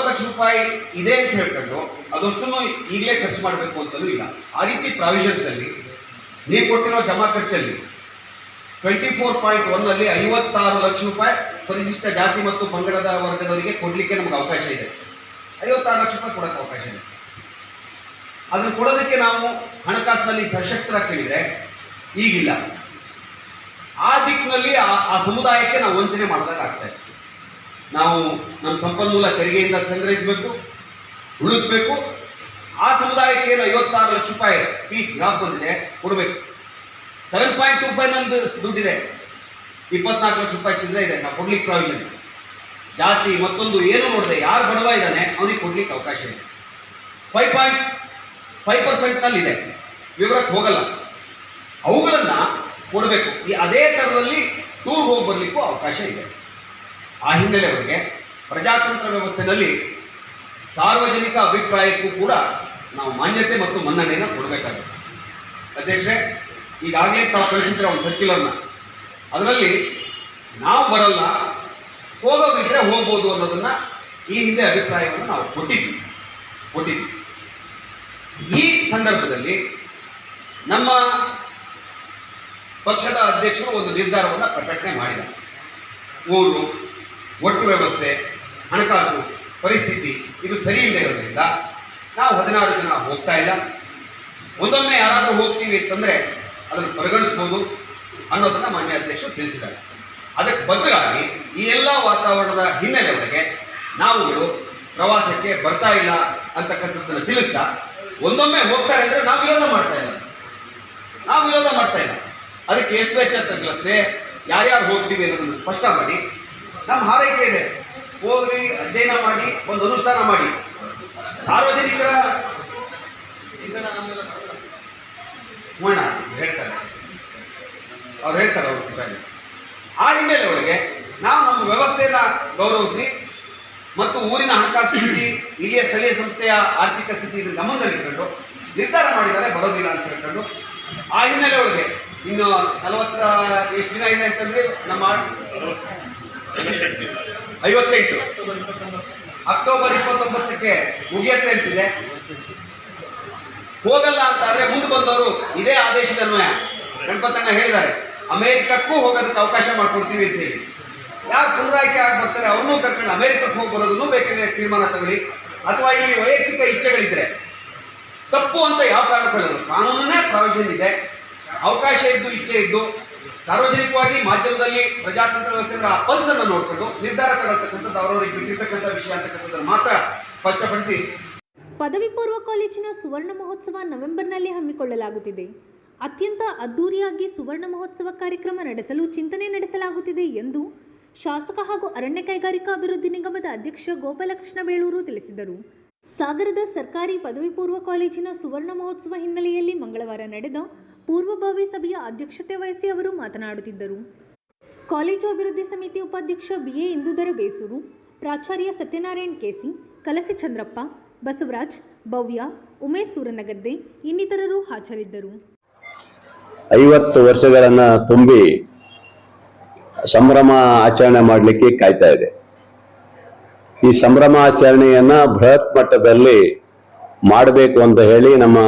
ಲಕ್ಷ ರೂಪಾಯಿ ಇದೆ ಅಂತ ಹೇಳ್ಕೊಂಡು ಅದಷ್ಟನ್ನು ಈಗಲೇ ಖರ್ಚು ಮಾಡಬೇಕು ಅಂತಲೂ ಇಲ್ಲ. ಆ ರೀತಿ ಪ್ರಾವಿಷನ್ಸ್ ಅಲ್ಲಿ ನೀವು ಕೊಟ್ಟಿರೋ ಜಮಾ ಖರ್ಚಲ್ಲಿ 24.1 56 ಲಕ್ಷ ರೂಪಾಯಿ ಪರಿಶಿಷ್ಟ ಜಾತಿ ಮತ್ತು ಪಂಗಡದ ವರ್ಗದವರಿಗೆ ಕೊಡಲಿಕ್ಕೆ ನಮ್ಗೆ ಅವಕಾಶ ಇದೆ. 56 ಲಕ್ಷ ರೂಪಾಯಿ ಕೊಡೋಕ್ಕೆ ಅವಕಾಶ ಇದೆ. ಅದನ್ನು ಕೊಡೋದಕ್ಕೆ ನಾವು ಹಣಕಾಸಿನಲ್ಲಿ ಸಶಕ್ತರಾಗ್ತಿದ್ರೆ ಈಗಿಲ್ಲ. ಆ ದಿಕ್ಕಿನಲ್ಲಿ ಆ ಸಮುದಾಯಕ್ಕೆ ನಾವು ವಂಚನೆ ಮಾಡೋದಕ್ಕಾಗ್ತದೆ. ನಾವು ನಮ್ಮ ಸಂಪನ್ಮೂಲ ತೆರಿಗೆಯಿಂದ ಸಂಗ್ರಹಿಸಬೇಕು, ಉಳಿಸ್ಬೇಕು. ಆ ಸಮುದಾಯಕ್ಕೆ ಏನು 56 ಲಕ್ಷ ರೂಪಾಯಿ ಪೀಕ್ ಗ್ರಾಫ್ ಬಂದಿದೆ ಕೊಡಬೇಕು. 7.25 ದುಡ್ಡಿದೆ, 24 ಲಕ್ಷ ರೂಪಾಯಿ ಚಿಲ್ಲರೆ ಇದೆ. ನಾವು ಕೊಡ್ಲಿಕ್ಕೆ ಪ್ರಾವಿಷನ್ ಜಾತಿ ಮತ್ತೊಂದು ಏನು ನೋಡಿದೆ, ಯಾರು ಬಡವ ಇದ್ದಾನೆ ಅವನಿಗೆ ಕೊಡ್ಲಿಕ್ಕೆ ಅವಕಾಶ ಇದೆ. 5.5% ಇದೆ, ವಿವರಕ್ಕೆ ಹೋಗಲ್ಲ. ಅವುಗಳನ್ನು ಕೊಡಬೇಕು. ಅದೇ ಥರದಲ್ಲಿ ಟೂರ್ ಹೋಗಿ ಬರಲಿಕ್ಕೂ ಅವಕಾಶ ಇದೆ. ಆ ಹಿನ್ನೆಲೆವರೆಗೆ ಪ್ರಜಾತಂತ್ರ ವ್ಯವಸ್ಥೆಯಲ್ಲಿ ಸಾರ್ವಜನಿಕ ಅಭಿಪ್ರಾಯಕ್ಕೂ ಕೂಡ ನಾವು ಮಾನ್ಯತೆ ಮತ್ತು ಮನ್ನಣೆಯನ್ನು ಕೊಡಬೇಕಾಗುತ್ತೆ. ಅಧ್ಯಕ್ಷರೇ, ಈಗಾಗಲೇ ತಾವು ಕಳಿಸಿದ್ರೆ ಒಂದು ಸರ್ಕ್ಯುಲರ್ನ, ಅದರಲ್ಲಿ ನಾವು ಬರಲ್ಲ, ಹೋಗೋದಿದ್ರೆ ಹೋಗ್ಬೋದು ಅನ್ನೋದನ್ನು ಈ ಹಿಂದೆ ಅಭಿಪ್ರಾಯವನ್ನು ನಾವು ಕೊಟ್ಟಿದ್ವಿ. ಈ ಸಂದರ್ಭದಲ್ಲಿ ನಮ್ಮ ಪಕ್ಷದ ಅಧ್ಯಕ್ಷರು ಒಂದು ನಿರ್ಧಾರವನ್ನು ಪ್ರಕಟಣೆ ಮಾಡಿದ್ದಾರೆ. ಊರು, ಒಟ್ಟು ವ್ಯವಸ್ಥೆ, ಹಣಕಾಸು ಪರಿಸ್ಥಿತಿ ಇದು ಸರಿ ಇಲ್ಲದೆ ಇರೋದ್ರಿಂದ ನಾವು 16 ಜನ ಹೋಗ್ತಾ ಇಲ್ಲ. ಒಂದೊಮ್ಮೆ ಯಾರಾದರೂ ಹೋಗ್ತೀವಿ ಅಂತಂದರೆ ಅದನ್ನು ಪರಿಗಣಿಸ್ಬೋದು ಅನ್ನೋದನ್ನು ಮಾನ್ಯ ಅಧ್ಯಕ್ಷರು ತಿಳಿಸಿದ್ದಾರೆ. ಅದಕ್ಕೆ ಬದಲಾಗಿ ಈ ಎಲ್ಲ ವಾತಾವರಣದ ಹಿನ್ನೆಲೆ ಒಳಗೆ ನಾವುಗಳು ಪ್ರವಾಸಕ್ಕೆ ಬರ್ತಾ ಇಲ್ಲ ಅಂತಕ್ಕಂಥದ್ದನ್ನು ತಿಳಿಸ್ತಾ, ಒಂದೊಮ್ಮೆ ಹೋಗ್ತಾರೆ ಅಂದರೆ ನಾವು ವಿರೋಧ ಮಾಡ್ತಾ ಇಲ್ಲ. ಅದಕ್ಕೆ ಎಷ್ಟು ವೆಚ್ಚ ತಗಲುತ್ತೆ, ಯಾರ್ಯಾರು ಹೋಗ್ತೀವಿ ಅನ್ನೋದನ್ನು ಸ್ಪಷ್ಟ ಮಾಡಿ. ನಮ್ಮ ಹಾರೈಕೆ ಇದೆ, ಹೋಗ್ರಿ, ಅಧ್ಯಯನ ಮಾಡಿ, ಒಂದು ಅನುಷ್ಠಾನ ಮಾಡಿ. ಸಾರ್ವಜನಿಕರ ಹೇಳ್ತಾರೆ ಆ ಹಿನ್ನೆಲೆ ಒಳಗೆ ನಾವು ನಮ್ಮ ವ್ಯವಸ್ಥೆಯನ್ನು ಗೌರವಿಸಿ ಮತ್ತು ಊರಿನ ಹಣಕಾಸು ಸ್ಥಿತಿ, ಇಲ್ಲಿಯ ಸ್ಥಳೀಯ ಸಂಸ್ಥೆಯ ಆರ್ಥಿಕ ಸ್ಥಿತಿ ಇದನ್ನು ಗಮನದಲ್ಲಿಟ್ಟುಕೊಂಡು ನಿರ್ಧಾರ ಮಾಡಿದ್ದಾರೆ ಬರೋದಿಲ್ಲ ಅಂತ ಹೇಳ್ಕೊಂಡು. ಆ ಹಿನ್ನೆಲೆ ಒಳಗೆ ಇನ್ನು 40 ಎಷ್ಟು ದಿನ ಇದೆ ಅಂತಂದ್ರೆ ನಮ್ಮ 58 ಅಕ್ಟೋಬರ್ 29ಕ್ಕೆ ಮುಗಿಯತ್ತೆ ಅಂತಿದೆ. ಹೋಗಲ್ಲ ಅಂತಾದ್ರೆ ಮುಂದೆ ಬಂದವರು ಇದೇ ಆದೇಶದ ಅನ್ವಯ ಗಣಪತಣ್ಣ ಹೇಳಿದ್ದಾರೆ, ಅಮೆರಿಕಕ್ಕೂ ಹೋಗೋದಕ್ಕೆ ಅವಕಾಶ ಮಾಡ್ಕೊಡ್ತೀವಿ ಅಂತ ಹೇಳಿ. ಯಾರು ಪುನರಾಯ್ಕೆ ಆಗಿ ಬರ್ತಾರೆ ಅವ್ರನ್ನೂ ಕರ್ಕೊಂಡು ಅಮೆರಿಕಕ್ಕೆ ಹೋಗಿ ಬರೋದನ್ನು ಬೇಕಂದ್ರೆ ತೀರ್ಮಾನ ತಗೊಳ್ಳಿ. ಅಥವಾ ಈ ವೈಯಕ್ತಿಕ ಇಚ್ಛೆಗಳಿದ್ರೆ ತಪ್ಪು ಅಂತ ಯಾವ ಕಾರಣಕ್ಕೂ ಕಾನೂನನ್ನೇ ಪ್ರಾವಿಷನ್ ಇದೆ. ಅವಕಾಶ ಇದ್ದು ಇಚ್ಛೆ ಇದ್ದು ಸಾರ್ವಜನಿಕವಾಗಿ ಮಾಧ್ಯಮದಲ್ಲಿ ಪ್ರಜಾತಂತ್ರ ವ್ಯವಸ್ಥೆ ಆ ಪಲ್ಸನ್ನು ನೋಡಿಕೊಂಡು ನಿರ್ಧಾರ ತಗೊಳ್ತಕ್ಕಂಥದ್ದು ಅವರವರಿಗೆ ಬಿಟ್ಟಿರ್ತಕ್ಕಂಥ ವಿಷಯ ಅಂತಕ್ಕಂಥದ್ದನ್ನು ಮಾತ್ರ ಸ್ಪಷ್ಟಪಡಿಸಿ. ಪದವಿ ಪೂರ್ವ ಕಾಲೇಜಿನ ಸುವರ್ಣ ಮಹೋತ್ಸವ ನವೆಂಬರ್ನಲ್ಲಿ ಹಮ್ಮಿಕೊಳ್ಳಲಾಗುತ್ತಿದೆ. ಅತ್ಯಂತ ಅದ್ದೂರಿಯಾಗಿ ಸುವರ್ಣ ಮಹೋತ್ಸವ ಕಾರ್ಯಕ್ರಮ ನಡೆಸಲು ಚಿಂತನೆ ನಡೆಸಲಾಗುತ್ತಿದೆ ಎಂದು ಶಾಸಕ ಹಾಗೂ ಅರಣ್ಯ ಕೈಗಾರಿಕಾ ಅಭಿವೃದ್ಧಿ ನಿಗಮದ ಅಧ್ಯಕ್ಷ ಗೋಪಾಲಕೃಷ್ಣ ಬೇಳೂರು ತಿಳಿಸಿದರು. ಸಾಗರದ ಸರ್ಕಾರಿ ಪದವಿ ಪೂರ್ವ ಕಾಲೇಜಿನ ಸುವರ್ಣ ಮಹೋತ್ಸವ ಹಿನ್ನೆಲೆಯಲ್ಲಿ ಮಂಗಳವಾರ ನಡೆದ ಪೂರ್ವಭಾವಿ ಸಭೆಯ ಅಧ್ಯಕ್ಷತೆ ವಹಿಸಿ ಅವರು ಮಾತನಾಡುತ್ತಿದ್ದರು. ಕಾಲೇಜು ಅಭಿವೃದ್ಧಿ ಸಮಿತಿ ಉಪಾಧ್ಯಕ್ಷ BA ಇಂದುಧರ ಬೇಸೂರು, ಪ್ರಾಚಾರ್ಯ ಸತ್ಯನಾರಾಯಣ್ ಕೆಸಿ, ಕಲಸಿ ಚಂದ್ರಪ್ಪ, ಬಸವರಾಜ್, ಭವ್ಯ, ಉಮೇಶ್ ಸೂರನಗದ್ದೆ ಇನ್ನಿತರರು ಹಾಜರಿದ್ದರು. 50 ವರ್ಷಗಳನ್ನು ತುಂಬಿ ಸಂಭ್ರಮ ಆಚರಣೆ ಮಾಡಲಿಕ್ಕೆ ಕಾಯ್ತಾ ಇದೆ. ಈ ಸಂಭ್ರಮ ಆಚರಣೆಯನ್ನ ಬೃಹತ್ ಮಟ್ಟದಲ್ಲಿ ಮಾಡಬೇಕು ಅಂತ ಹೇಳಿ ನಮ್ಮ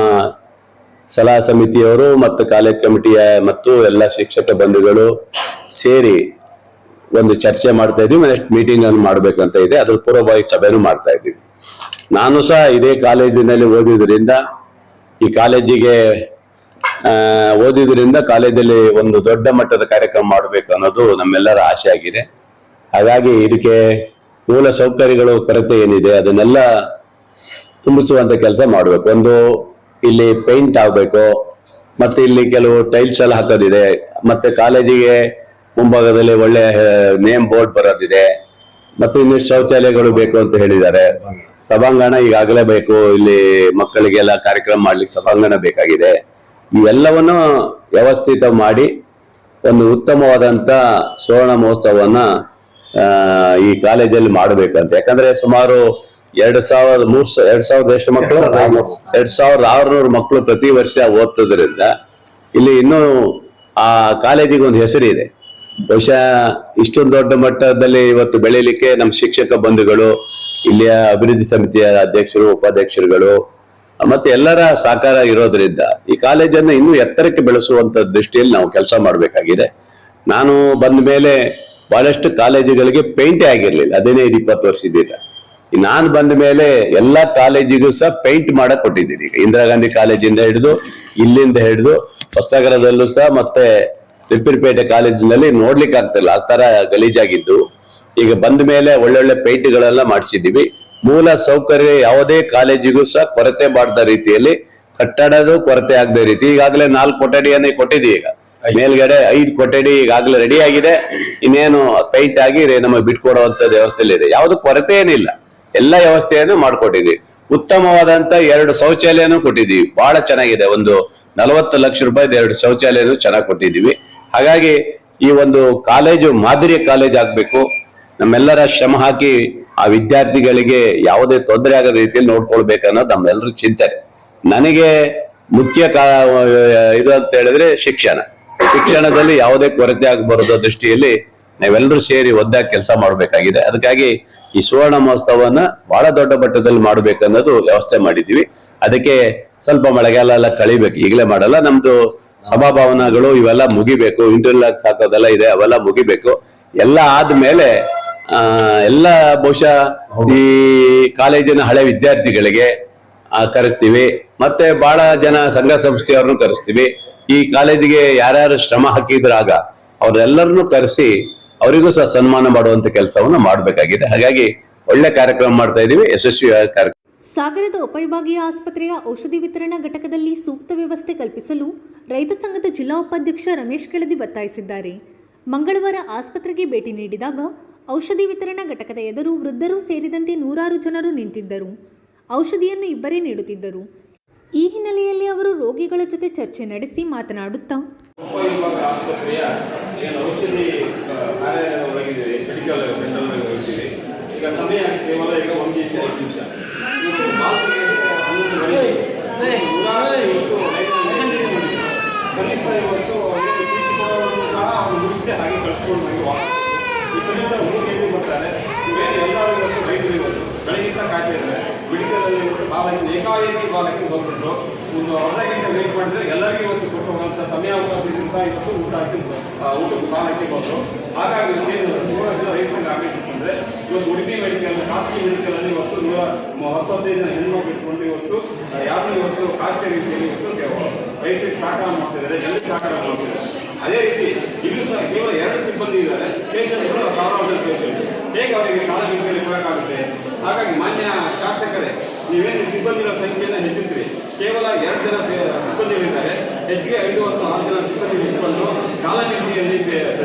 ಸಲಹಾ ಸಮಿತಿಯವರು ಮತ್ತು ಕಾಲೇಜ್ ಕಮಿಟಿಯ ಮತ್ತು ಎಲ್ಲ ಶಿಕ್ಷಕ ಬಂಧುಗಳು ಸೇರಿ ಒಂದು ಚರ್ಚೆ ಮಾಡ್ತಾ ಇದ್ದೀವಿ. ನೆಕ್ಸ್ಟ್ ಮೀಟಿಂಗ್ ಅನ್ನು ಮಾಡ್ಬೇಕಂತ ಇದೆ. ಅದ್ರ ಪೂರ್ವಭಾವಿ ಸಭೆನೂ ಮಾಡ್ತಾ ಇದ್ದೀವಿ. ನಾನು ಸಹ ಇದೇ ಕಾಲೇಜಿನಲ್ಲಿ ಓದಿದ್ರಿಂದ ಈ ಕಾಲೇಜಿಗೆ ಕಾಲೇಜಲ್ಲಿ ಒಂದು ದೊಡ್ಡ ಮಟ್ಟದ ಕಾರ್ಯಕ್ರಮ ಮಾಡಬೇಕು ಅನ್ನೋದು ನಮ್ಮೆಲ್ಲರ ಆಸೆ ಆಗಿದೆ. ಹಾಗಾಗಿ ಇದಕ್ಕೆ ಮೂಲ ಸೌಕರ್ಯಗಳು ಕೊರತೆ ಏನಿದೆ ಅದನ್ನೆಲ್ಲ ತುಂಬಿಸುವಂತ ಕೆಲಸ ಮಾಡಬೇಕು. ಒಂದು ಇಲ್ಲಿ ಪೇಂಟ್ ಆಗಬೇಕು, ಮತ್ತೆ ಇಲ್ಲಿ ಕೆಲವು ಟೈಲ್ಸ್ ಎಲ್ಲ ಹಾಕೋದಿದೆ, ಮತ್ತೆ ಕಾಲೇಜಿಗೆ ಮುಂಭಾಗದಲ್ಲಿ ಒಳ್ಳೆ ನೇಮ್ ಬೋರ್ಡ್ ಬರೋದಿದೆ, ಮತ್ತು ಇನ್ನಿಷ್ಟು ಶೌಚಾಲಯಗಳು ಬೇಕು ಅಂತ ಹೇಳಿದ್ದಾರೆ. ಸಭಾಂಗಣ ಈಗಾಗಲೇ ಬೇಕು, ಇಲ್ಲಿ ಮಕ್ಕಳಿಗೆಲ್ಲ ಕಾರ್ಯಕ್ರಮ ಮಾಡ್ಲಿಕ್ಕೆ ಸಭಾಂಗಣ ಬೇಕಾಗಿದೆ. ಇವೆಲ್ಲವನ್ನು ವ್ಯವಸ್ಥಿತ ಮಾಡಿ ಒಂದು ಉತ್ತಮವಾದಂತ ಸುವರ್ಣ ಮಹೋತ್ಸವವನ್ನ ಈ ಕಾಲೇಜಲ್ಲಿ ಮಾಡಬೇಕಂತ. ಯಾಕಂದ್ರೆ ಸುಮಾರು 2000 ಎಷ್ಟು ಮಕ್ಕಳು 2600 ಮಕ್ಕಳು ಪ್ರತಿ ವರ್ಷ ಓದ್ತದ್ರಿಂದ ಇಲ್ಲಿ ಇನ್ನೂ ಆ ಕಾಲೇಜಿಗೆ ಒಂದು ಹೆಸರಿದೆ. ಬಹುಶಃ ಇಷ್ಟೊಂದು ದೊಡ್ಡ ಮಟ್ಟದಲ್ಲಿ ಇವತ್ತು ಬೆಳೀಲಿಕ್ಕೆ ನಮ್ಮ ಶಿಕ್ಷಕ ಬಂಧುಗಳು, ಇಲ್ಲಿಯ ಅಭಿವೃದ್ಧಿ ಸಮಿತಿಯ ಅಧ್ಯಕ್ಷರು, ಉಪಾಧ್ಯಕ್ಷರುಗಳು ಮತ್ತೆ ಎಲ್ಲರ ಸಹಕಾರ ಇರೋದ್ರಿಂದ ಈ ಕಾಲೇಜನ್ನು ಇನ್ನೂ ಎತ್ತರಕ್ಕೆ ಬೆಳೆಸುವಂತ ದೃಷ್ಟಿಯಲ್ಲಿ ನಾವು ಕೆಲಸ ಮಾಡಬೇಕಾಗಿದೆ. ನಾನು ಬಂದ ಮೇಲೆ ಬಹಳಷ್ಟು ಕಾಲೇಜುಗಳಿಗೆ ಪೇಂಟೇ ಆಗಿರ್ಲಿಲ್ಲ 15-20 ವರ್ಷದಿಂದ. ನಾನು ಬಂದ ಮೇಲೆ ಎಲ್ಲಾ ಕಾಲೇಜಿಗೂ ಸಹ ಪೇಂಟ್ ಮಾಡಕ್ ಕೊಟ್ಟಿದ್ದೀನಿ. ಇಂದಿರಾ ಗಾಂಧಿ ಕಾಲೇಜಿಂದ ಹಿಡಿದು ಇಲ್ಲಿಂದ ಹಿಡಿದು ಹೊಸನಗರದಲ್ಲೂ ಸಹ ಮತ್ತೆ ತಿಪ್ಪಿರಿಪೇಟೆ ಕಾಲೇಜಿನಲ್ಲಿ ನೋಡ್ಲಿಕ್ಕೆ ಆಗ್ತಿಲ್ಲ, ಆ ತರ ಗಲೀಜಾಗಿದ್ದು. ಈಗ ಬಂದ ಮೇಲೆ ಒಳ್ಳೊಳ್ಳೆ ಪೇಂಟ್ಗಳೆಲ್ಲ ಮಾಡಿಸಿದ್ದೀವಿ. ಮೂಲ ಸೌಕರ್ಯ ಯಾವುದೇ ಕಾಲೇಜಿಗೂ ಸಹ ಕೊರತೆ ಮಾಡದ ರೀತಿಯಲ್ಲಿ, ಕಟ್ಟಡದ ಕೊರತೆ ಆಗದ ರೀತಿ ಈಗಾಗಲೇ 4 ಕೊಠಡಿಯನ್ನೇ ಕೊಟ್ಟಿದ್ದೀವಿ. ಈಗ ಮೇಲ್ಗಡೆ 5 ಕೊಠಡಿ ಈಗಾಗಲೇ ರೆಡಿ ಆಗಿದೆ. ಇನ್ನೇನು ಪೇಂಟ್ ಆಗಿ ನಮಗೆ ಬಿಟ್ಕೊಡುವಂತ ವ್ಯವಸ್ಥೆಯಲ್ಲಿ ಇದೆ. ಯಾವುದು ಕೊರತೆ ಏನಿಲ್ಲ, ಎಲ್ಲ ವ್ಯವಸ್ಥೆಯನ್ನು ಮಾಡ್ಕೊಟ್ಟಿದ್ದೀವಿ. ಉತ್ತಮವಾದಂತ 2 ಶೌಚಾಲಯನೂ ಕೊಟ್ಟಿದ್ದೀವಿ. ಬಹಳ ಚೆನ್ನಾಗಿದೆ. ಒಂದು 40 ಲಕ್ಷ ರೂಪಾಯಿದ 2 ಶೌಚಾಲಯನೂ ಚೆನ್ನಾಗಿ ಕೊಟ್ಟಿದ್ದೀವಿ. ಹಾಗಾಗಿ ಈ ಒಂದು ಕಾಲೇಜು ಮಾದರಿಯ ಕಾಲೇಜ್ ಆಗ್ಬೇಕು. ನಮ್ಮೆಲ್ಲರ ಶ್ರಮ ಹಾಕಿ ಆ ವಿದ್ಯಾರ್ಥಿಗಳಿಗೆ ಯಾವುದೇ ತೊಂದರೆ ಆಗದ ರೀತಿಯಲ್ಲಿ ನೋಡ್ಕೊಳ್ಬೇಕನ್ನೋದು ನಮ್ಮೆಲ್ಲರ ಚಿಂತನೆ. ನನಗೆ ಮುಖ್ಯ ಇದು ಅಂತ ಹೇಳಿದ್ರೆ ಶಿಕ್ಷಣದಲ್ಲಿ ಯಾವುದೇ ಕೊರತೆ ಆಗಬಾರದು ದೃಷ್ಟಿಯಲ್ಲಿ ನಾವೆಲ್ಲರೂ ಸೇರಿ ಒದ್ದಾಗಿ ಕೆಲಸ ಮಾಡಬೇಕಾಗಿದೆ. ಅದಕ್ಕಾಗಿ ಈ ಸುವರ್ಣ ಮಹೋತ್ಸವವನ್ನ ಬಹಳ ದೊಡ್ಡ ಮಟ್ಟದಲ್ಲಿ ಮಾಡ್ಬೇಕನ್ನೋದು ವ್ಯವಸ್ಥೆ ಮಾಡಿದ್ದೀವಿ. ಅದಕ್ಕೆ ಸ್ವಲ್ಪ ಮಳೆಗಾಲ ಎಲ್ಲ ಕಳಿಬೇಕು, ಈಗಲೇ ಮಾಡಲ್ಲ. ನಮ್ದು ಸಭಾಭವನಗಳು ಇವೆಲ್ಲ ಮುಗಿಬೇಕು, ಇಂಟರ್ಲಾಕ್ ಹಾಕೋದೆಲ್ಲ ಇದೆ, ಅವೆಲ್ಲ ಮುಗಿಬೇಕು. ಎಲ್ಲ ಆದ್ಮೇಲೆ ಎಲ್ಲ ಬಹುಶಃ ಈ ಕಾಲೇಜಿನ ಹಳೆ ವಿದ್ಯಾರ್ಥಿಗಳಿಗೆ ಕರೆಸ್ತೀವಿ. ಮತ್ತೆ ಬಹಳ ಜನ ಸಂಘ ಸಂಸ್ಥೆಯವ್ರನ್ನು ಕರೆಸ್ತೀವಿ. ಈ ಕಾಲೇಜಿಗೆ ಯಾರ್ಯಾರು ಶ್ರಮ ಹಾಕಿದ್ರಾಗ ಅವರೆಲ್ಲರನ್ನು ಕರೆಸಿ ಅವರಿಗೂ ಸಹ ಸನ್ಮಾನ ಮಾಡುವಂತ ಕೆಲಸವನ್ನು ಮಾಡಬೇಕಾಗಿದೆ. ಹಾಗಾಗಿ ಒಳ್ಳೆ ಕಾರ್ಯಕ್ರಮ ಮಾಡ್ತಾ ಇದ್ದೀವಿ, ಯಶಸ್ವಿಯಾದ ಕಾರ್ಯಕ್ರಮ. ಸಾಗರದ ಉಪವಿಭಾಗೀಯ ಆಸ್ಪತ್ರೆಯ ಔಷಧಿ ವಿತರಣಾ ಘಟಕದಲ್ಲಿ ಸೂಕ್ತ ವ್ಯವಸ್ಥೆ ಕಲ್ಪಿಸಲು ರೈತ ಸಂಘದ ಜಿಲ್ಲಾ ಉಪಾಧ್ಯಕ್ಷ ರಮೇಶ್ ಕೆಳದಿ ಒತ್ತಾಯಿಸಿದ್ದಾರೆ. ಮಂಗಳವಾರ ಆಸ್ಪತ್ರೆಗೆ ಭೇಟಿ ನೀಡಿದಾಗ ಔಷಧಿ ವಿತರಣಾ ಘಟಕದ ಎದುರು ವೃದ್ಧರು ಸೇರಿದಂತೆ ನೂರಾರು ಜನರು ನಿಂತಿದ್ದರು. ಔಷಧಿಯನ್ನು ಇಬ್ಬರೇ ನೀಡುತ್ತಿದ್ದರು. ಈ ಹಿನ್ನೆಲೆಯಲ್ಲಿ ಅವರು ರೋಗಿಗಳ ಜೊತೆ ಚರ್ಚೆ ನಡೆಸಿ ಮಾತನಾಡುತ್ತಾ, ಉಪವಿಭಾಗ ಆಸ್ಪತ್ರೆಯ ಏನು ಔಷಧಿ ಕಾರ್ಯಾಲಯದೊಳಗಿದೆ, ಮೆಡಿಕಲ್ ಸೆಂಟರ್ ಹೋಗ್ತೀವಿ. ಈಗ ಸಮಯ ಕೇವಲ ಈಗ 1 ಗಂಟೆ 5 ನಿಮಿಷ. ಕನಿಷ್ಠ ಇವತ್ತು ಸಹ ಅವರು ಮುಗಿಸಿದೆ ಹಾಗೆ ಕಳಿಸ್ಕೊಂಡು ಇದರಿಂದ 3 ಗಂಟೆ ಬರ್ತಾರೆ. ಬೇರೆ ಎಲ್ಲರೂ ಇವತ್ತು ರೈತರು ಇವತ್ತು ಬೆಳಗಿಂತ ಕಾಯ್ತಿದ್ದಾರೆ. ಮೆಡಿಕಲಲ್ಲಿ ಇವತ್ತು ಏಕಾಏಕಿ ಬಾಲಕ್ಕೆ ಹೋಗ್ಬಿಟ್ಟು ಒಂದು ಅರ್ಧ ಗಂಟೆ ವೇಟ್ ಮಾಡಿದ್ರೆ ಎಲ್ಲರಿಗೂ ಇವತ್ತು ಕೊಟ್ಟು ಹೋಗುವಂಥ ಸಮಯಾವಕಾಶದಿಂದ ಸಹ ಇವತ್ತು ಊಟಕ್ಕೆ ಬಾಲಕ್ಕೆ ಬಂದರು. ಹಾಗಾಗಿ ಏನು ರೈತ ಸಂಘ ಆಕರ್ಷಿಸಿಕೊಂಡ್ರೆ ಇವತ್ತು ಉಡುಪಿ ಮೆಡಿಕಲ್, ಖಾಸಗಿ ಮೆಡಿಕಲಲ್ಲಿ ಇವತ್ತು 125 ಜನ ಹೆಣ್ಮಕ್ಳು ಇಟ್ಕೊಂಡು ಇವತ್ತು ಯಾರು ಇವತ್ತು ಖಾಸಗಿ ರೀತಿಯಲ್ಲಿ ಇವತ್ತು ರೈತರಿಗೆ ಸಹಕಾರ ಮಾಡ್ತಿದ್ದಾರೆ, ಜನರಿಗೆ ಸಹಕಾರ ಮಾಡ್ತಿದ್ದಾರೆ. ಅದೇ ರೀತಿ ಇಲ್ಲೂ ಸಹ ಕೇವಲ 2 ಸಿಬ್ಬಂದಿ ಇದ್ದಾರೆ. ಪೇಷಂಟ್ಗಳು 1000 ಜನ ಪೇಷಂಟ್, ಹೇಗೆ ಅವರಿಗೆ ಕಾಲಮಿತಿಯಲ್ಲಿ ಕೊಡೋಕ್ಕಾಗುತ್ತೆ? ಹಾಗಾಗಿ ಮಾನ್ಯ ಶಾಸಕರೇ, ನೀವೇನು ಸಿಬ್ಬಂದಿಗಳ ಸಂಖ್ಯೆಯನ್ನು ಹೆಚ್ಚಿಸಿರಿ. ಕೇವಲ 2 ಜನ ಸಿಬ್ಬಂದಿಗಳಿದ್ದಾರೆ, ಹೆಚ್ಚಿಗೆ 5-6 ಜನ ಸಿಬ್ಬಂದಿ ಇಟ್ಕೊಂಡು ಕಾಲಮಿತಿಯಲ್ಲಿ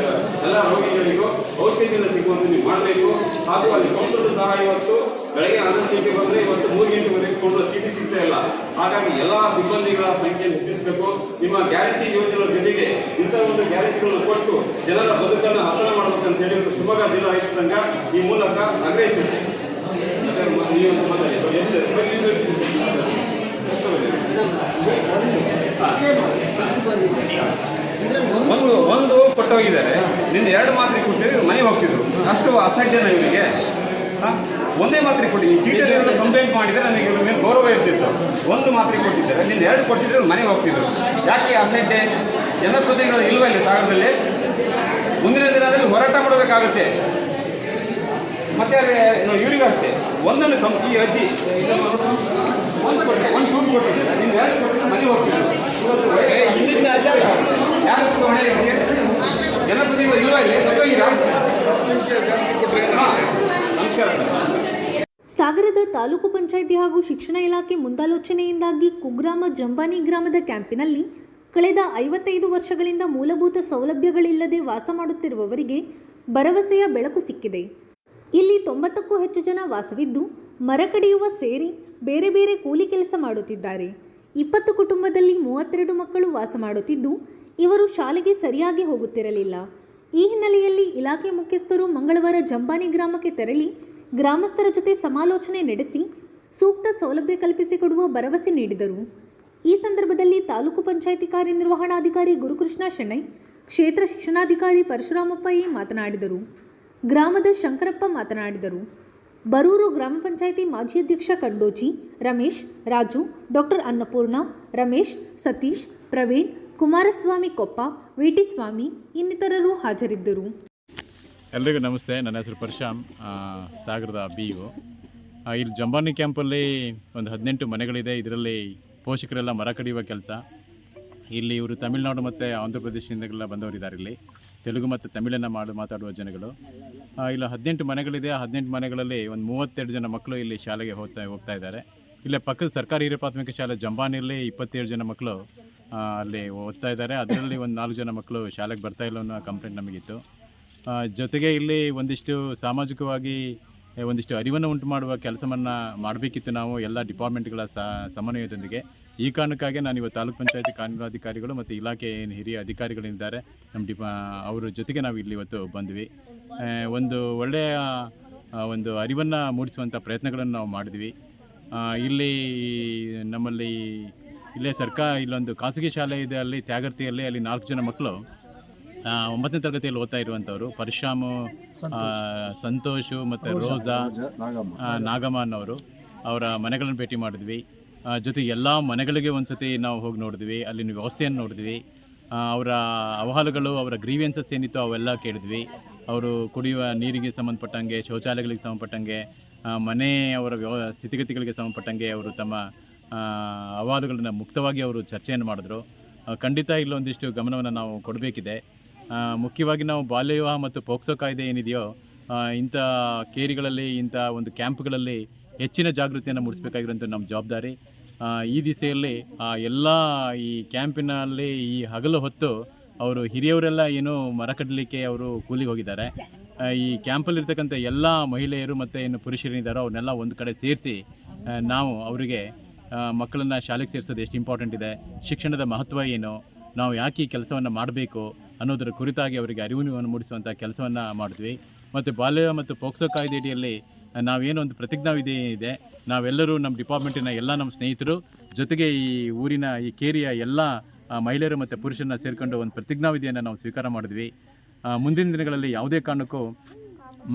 ಎಲ್ಲ ರೋಗಿಗಳಿಗೂ ಔಷಧಿಯಿಂದ ಸಿಗುವಂತೆ ನೀವು ಮಾಡಬೇಕು. ಹಾಗೂ ಅಲ್ಲಿ ಕೌಂಟರ್ ಸಹ ಇವತ್ತು ಬೆಳಗ್ಗೆ 11 ಗಂಟೆಗೆ ಬಂದರೆ ಇವತ್ತು 3 ಗಂಟೆವರೆಗೆ ಕೊಂಡು ಚೀಟಿ ಸಿಗ್ತಾ ಇಲ್ಲ. ಹಾಗಾಗಿ ಎಲ್ಲ ಸಿಬ್ಬಂದಿಗಳ ಸಂಖ್ಯೆಯನ್ನು ಹೆಚ್ಚಿಸಬೇಕು. ನಿಮ್ಮ ಗ್ಯಾರಂಟಿ ಯೋಜನೆಗಳ ಜೊತೆಗೆ ಇಂಥ ಒಂದು ಗ್ಯಾರಂಟಿಗಳನ್ನು ಕೊಟ್ಟು ಜನರ ಬದುಕನ್ನು ಹಸನ ಮಾಡಬೇಕಂತ ಹೇಳಿ ಒಂದು ಶಿವಮೊಗ್ಗ ಜಿಲ್ಲಾ ರೈತ ಸಂಘ ಈ ಮೂಲಕ ಆಗ್ರಹಿಸಿದೆ. ಒಂದು ಕೊಟ್ಟೋಗಿದ್ದಾರೆ, ನಿನ್ನ 2 ಮಾತ್ರೆ ಕೊಟ್ಟಿದ್ರೆ ಮನೆಗೆ ಹೋಗ್ತಿದ್ರು. ಅಷ್ಟು ಅಸಡ್ಡೆನ ಇವರಿಗೆ. ಒಂದೇ ಮಾತ್ರೆ ಕೊಟ್ಟಿದ್ದೀನಿ, ಚೀಟಿಯಲ್ಲಿ ಕಂಪ್ಲೇಂಟ್ ಮಾಡಿದರೆ ನನಗೆ ಇವ್ರ ಮೇಲೆ ಗೌರವ ಇರ್ತಿತ್ತು. 1 ಮಾತ್ರೆ ಕೊಟ್ಟಿದ್ದಾರೆ, ನಿನ್ನ 2 ಕೊಟ್ಟಿದ್ರೆ ಮನೆಗೆ ಹೋಗ್ತಿದ್ರು. ಯಾಕೆ ಅಸಡ್ಡೆ? ಜನಪ್ರತಿನಿಧಿಗಳು ಇಲ್ವ ಇಲ್ಲಿ ಸಾಗರದಲ್ಲಿ? ಮುಂದಿನ ದಿನದಲ್ಲಿ ಹೋರಾಟ ಮಾಡಬೇಕಾಗುತ್ತೆ. ಮತ್ತೆ ಇವರಿಗೂ ಅಷ್ಟೇ, ಒಂದನ್ನು ಈ ಅಜ್ಜಿ ಒಂದು ಟೂರ್ ಕೊಟ್ಟಿದ್ದಾರೆ, ನಿನ್ನ 2 ಕೊಟ್ಟಿದ್ರೆ ಮನೆಗೆ ಹೋಗ್ತಿದ್ರು. ಯಾರು ಜನಪ್ರತಿನಿಧಿಗಳು ಇಲ್ವಾ ಇಲ್ಲಿ? ಸತ್ತೋಗಿರಾ? ನಮಸ್ಕಾರ ಸರ್. ಸಾಗರದ ತಾಲೂಕು ಪಂಚಾಯಿತಿ ಹಾಗೂ ಶಿಕ್ಷಣ ಇಲಾಖೆ ಮುಂದಾಲೋಚನೆಯಿಂದಾಗಿ ಕುಗ್ರಾಮ ಜಂಬಾನಿ ಗ್ರಾಮದ ಕ್ಯಾಂಪಿನಲ್ಲಿ ಕಳೆದ 55 ವರ್ಷಗಳಿಂದ ಮೂಲಭೂತ ಸೌಲಭ್ಯಗಳಿಲ್ಲದೆ ವಾಸ ಮಾಡುತ್ತಿರುವವರಿಗೆ ಭರವಸೆಯ ಬೆಳಕು ಸಿಕ್ಕಿದೆ. ಇಲ್ಲಿ 90ಕ್ಕೂ ಹೆಚ್ಚು ಜನ ವಾಸವಿದ್ದು ಮರ ಕಡಿಯುವ ಸೇರಿ ಬೇರೆ ಬೇರೆ ಕೂಲಿ ಕೆಲಸ ಮಾಡುತ್ತಿದ್ದಾರೆ. 20 ಕುಟುಂಬದಲ್ಲಿ 32 ಮಕ್ಕಳು ವಾಸ ಮಾಡುತ್ತಿದ್ದು ಇವರು ಶಾಲೆಗೆ ಸರಿಯಾಗಿ ಹೋಗುತ್ತಿರಲಿಲ್ಲ. ಈ ಹಿನ್ನೆಲೆಯಲ್ಲಿ ಇಲಾಖೆ ಮುಖ್ಯಸ್ಥರು ಮಂಗಳವಾರ ಜಂಬಾನಿ ಗ್ರಾಮಕ್ಕೆ ತೆರಳಿ ಗ್ರಾಮಸ್ಥರ ಜೊತೆ ಸಮಾಲೋಚನೆ ನಡೆಸಿ ಸೂಕ್ತ ಸೌಲಭ್ಯ ಕಲ್ಪಿಸಿಕೊಡುವ ಭರವಸೆ ನೀಡಿದರು. ಈ ಸಂದರ್ಭದಲ್ಲಿ ತಾಲೂಕು ಪಂಚಾಯಿತಿ ಕಾರ್ಯನಿರ್ವಹಣಾಧಿಕಾರಿ ಗುರುಕೃಷ್ಣ ಶೆಣೈ, ಕ್ಷೇತ್ರ ಶಿಕ್ಷಣಾಧಿಕಾರಿ ಪರಶುರಾಮಪ್ಪ ಮಾತನಾಡಿದರು. ಗ್ರಾಮದ ಶಂಕರಪ್ಪ ಮಾತನಾಡಿದರು. ಬರೂರು ಗ್ರಾಮ ಪಂಚಾಯಿತಿ ಮಾಜಿ ಅಧ್ಯಕ್ಷ ಕಂಡೋಜಿ, ರಮೇಶ್, ರಾಜು, ಡಾಕ್ಟರ್ ಅನ್ನಪೂರ್ಣ, ರಮೇಶ್, ಸತೀಶ್, ಪ್ರವೀಣ್, ಕುಮಾರಸ್ವಾಮಿ ಕೊಪ್ಪ, ವಿಟಿ ಸ್ವಾಮಿ ಇನ್ನಿತರರು ಹಾಜರಿದ್ದರು. ಎಲ್ರಿಗೂ ನಮಸ್ತೆ. ನನ್ನ ಹೆಸರು ಪರಶುರಾಮ್, ಸಾಗರದ BO. ಇಲ್ಲಿ ಜಂಬಾನಿ ಕ್ಯಾಂಪಲ್ಲಿ ಒಂದು 18 ಮನೆಗಳಿದೆ. ಇದರಲ್ಲಿ ಪೋಷಕರೆಲ್ಲ ಮರ ಕಡಿಯುವ ಕೆಲಸ. ಇಲ್ಲಿ ಇವರು ತಮಿಳುನಾಡು ಮತ್ತು ಆಂಧ್ರ ಪ್ರದೇಶದಿಂದೆಲ್ಲ ಬಂದವರಿದ್ದಾರೆ. ಇಲ್ಲಿ ತೆಲುಗು ಮತ್ತು ತಮಿಳನ್ನು ಮಾತಾಡುವ ಜನಗಳು. ಇಲ್ಲಿ 18 ಮನೆಗಳಿದೆ. 18 ಮನೆಗಳಲ್ಲಿ ಒಂದು 32 ಜನ ಮಕ್ಕಳು ಇಲ್ಲಿ ಶಾಲೆಗೆ ಹೋಗ್ತಾ ಇದ್ದಾರೆ. ಇಲ್ಲೇ ಪಕ್ಕದ ಸರ್ಕಾರಿ ಹಿರಿಯ ಪ್ರಾಥಮಿಕ ಶಾಲೆ ಜಂಬಾನಿಯಲ್ಲಿ 27 ಜನ ಮಕ್ಕಳು ಅಲ್ಲಿ ಓದ್ತಾ ಇದ್ದಾರೆ. ಅದರಲ್ಲಿ ಒಂದು 4 ಜನ ಮಕ್ಕಳು ಶಾಲೆಗೆ ಬರ್ತಾ ಇಲ್ಲ ಅನ್ನೋ ಕಂಪ್ಲೇಂಟ್ ನಮಗಿತ್ತು. ಜೊತೆಗೆ ಇಲ್ಲಿ ಒಂದಿಷ್ಟು ಸಾಮಾಜಿಕವಾಗಿ ಒಂದಿಷ್ಟು ಅರಿವನ್ನು ಉಂಟು ಮಾಡುವ ಕೆಲಸವನ್ನು ಮಾಡಬೇಕಿತ್ತು ನಾವು ಎಲ್ಲ ಡಿಪಾರ್ಟ್ಮೆಂಟ್ಗಳ ಸಮನ್ವಯದೊಂದಿಗೆ. ಈ ಕಾರಣಕ್ಕಾಗಿ ನಾನು ಇವತ್ತು ತಾಲೂಕು ಪಂಚಾಯತಿ ಕಾರ್ಯನಿರ್ವಹಣಾಧಿಕಾರಿಗಳು ಮತ್ತು ಇಲಾಖೆ ಏನು ಹಿರಿಯ ಅಧಿಕಾರಿಗಳಿದ್ದಾರೆ ಅವರ ಜೊತೆಗೆ ನಾವು ಇಲ್ಲಿ ಇವತ್ತು ಬಂದ್ವಿ. ಒಂದು ಒಳ್ಳೆಯ ಒಂದು ಅರಿವನ್ನು ಮೂಡಿಸುವಂಥ ಪ್ರಯತ್ನಗಳನ್ನು ನಾವು ಮಾಡಿದ್ವಿ. ಇಲ್ಲಿ ನಮ್ಮಲ್ಲಿ ಇಲ್ಲೇ ಇಲ್ಲೊಂದು ಖಾಸಗಿ ಶಾಲೆ ಇದೆ, ಅಲ್ಲಿ ತ್ಯಾಗರ್ತಿಯಲ್ಲಿ ಅಲ್ಲಿ 4 ಜನ ಮಕ್ಕಳು 9ನೇ ತರಗತಿಯಲ್ಲಿ ಓದ್ತಾ ಇರುವಂಥವ್ರು. ಪರಶುರಾಮು, ಸಂತೋಷು ಮತ್ತು ರೋಜಾ, ನಾಗಮ್ಮ ಅನ್ನೋರು. ಅವರ ಮನೆಗಳನ್ನು ಭೇಟಿ ಮಾಡಿದ್ವಿ. ಜೊತೆಗೆ ಎಲ್ಲ ಮನೆಗಳಿಗೆ ಒಂದು ಸತಿ ನಾವು ಹೋಗಿ ನೋಡಿದ್ವಿ. ಅಲ್ಲಿನ ವ್ಯವಸ್ಥೆಯನ್ನು ನೋಡಿದ್ವಿ. ಅವರ ಅಹವಾಲುಗಳು, ಅವರ ಗ್ರೀವೆನ್ಸಸ್ ಏನಿತ್ತು ಅವೆಲ್ಲ ಕೇಳಿದ್ವಿ. ಅವರು ಕುಡಿಯುವ ನೀರಿಗೆ ಸಂಬಂಧಪಟ್ಟಂಗೆ, ಶೌಚಾಲಯಗಳಿಗೆ ಸಂಬಂಧಪಟ್ಟಂಗೆ, ಅವರ ಸ್ಥಿತಿಗತಿಗಳಿಗೆ ಸಂಬಂಧಪಟ್ಟಂಗೆ ಅವರು ತಮ್ಮ ಅಹವಾಲುಗಳನ್ನು ಮುಕ್ತವಾಗಿ ಅವರು ಚರ್ಚೆಯನ್ನು ಮಾಡಿದ್ರು. ಖಂಡಿತ ಇಲ್ಲೊಂದಿಷ್ಟು ಗಮನವನ್ನು ನಾವು ಕೊಡಬೇಕಿದೆ. ಮುಖ್ಯವಾಗಿ ನಾವು ಬಾಲ್ಯ ವಿವಾಹ ಮತ್ತು ಪೋಕ್ಸೋ ಕಾಯ್ದೆ ಏನಿದೆಯೋ ಇಂಥ ಕೇರಿಗಳಲ್ಲಿ, ಇಂಥ ಒಂದು ಕ್ಯಾಂಪ್ಗಳಲ್ಲಿ ಹೆಚ್ಚಿನ ಜಾಗೃತಿಯನ್ನು ಮೂಡಿಸಬೇಕಾಗಿರೋಂಥ ನಮ್ಮ ಜವಾಬ್ದಾರಿ. ಈ ದಿಸೆಯಲ್ಲಿ ಎಲ್ಲ ಈ ಕ್ಯಾಂಪಿನಲ್ಲಿ ಈ ಹಗಲು ಹೊತ್ತು ಅವರು ಹಿರಿಯವರೆಲ್ಲ ಏನು ಮರ ಕಟ್ಟಲಿಕ್ಕೆ ಅವರು ಕೂಲಿಗೆ ಹೋಗಿದ್ದಾರೆ. ಈ ಕ್ಯಾಂಪಲ್ಲಿರ್ತಕ್ಕಂಥ ಎಲ್ಲ ಮಹಿಳೆಯರು ಮತ್ತು ಏನು ಪುರುಷರೇನಿದ್ದಾರೋ ಅವ್ರನ್ನೆಲ್ಲ ಒಂದು ಕಡೆ ಸೇರಿಸಿ ನಾವು ಅವರಿಗೆ ಮಕ್ಕಳನ್ನು ಶಾಲೆಗೆ ಸೇರಿಸೋದು ಎಷ್ಟು ಇಂಪಾರ್ಟೆಂಟ್ ಇದೆ, ಶಿಕ್ಷಣದ ಮಹತ್ವ ಏನು, ನಾವು ಯಾಕೆ ಈ ಕೆಲಸವನ್ನು ಮಾಡಬೇಕು ಅನ್ನೋದರ ಕುರಿತಾಗಿ ಅವರಿಗೆ ಅರಿವನ್ನು ಮೂಡಿಸುವಂಥ ಕೆಲಸವನ್ನು ಮಾಡಿದ್ವಿ. ಮತ್ತು ಬಾಲ್ಯ ಮತ್ತು ಪೋಕ್ಸೋ ಕಾಯ್ದೆ ಅಡಿಯಲ್ಲಿ ನಾವೇನೊಂದು ಪ್ರತಿಜ್ಞಾವಿಧಿ ಇದೆ, ನಾವೆಲ್ಲರೂ ನಮ್ಮ ಡಿಪಾರ್ಟ್ಮೆಂಟಿನ ಎಲ್ಲ ನಮ್ಮ ಸ್ನೇಹಿತರು ಜೊತೆಗೆ ಈ ಊರಿನ ಈ ಕೇರಿಯ ಎಲ್ಲ ಮಹಿಳೆಯರು ಮತ್ತು ಪುರುಷರನ್ನ ಸೇರಿಕೊಂಡು ಒಂದು ಪ್ರತಿಜ್ಞಾವಿಧಿಯನ್ನು ನಾವು ಸ್ವೀಕಾರ ಮಾಡಿದ್ವಿ. ಮುಂದಿನ ದಿನಗಳಲ್ಲಿ ಯಾವುದೇ ಕಾರಣಕ್ಕೂ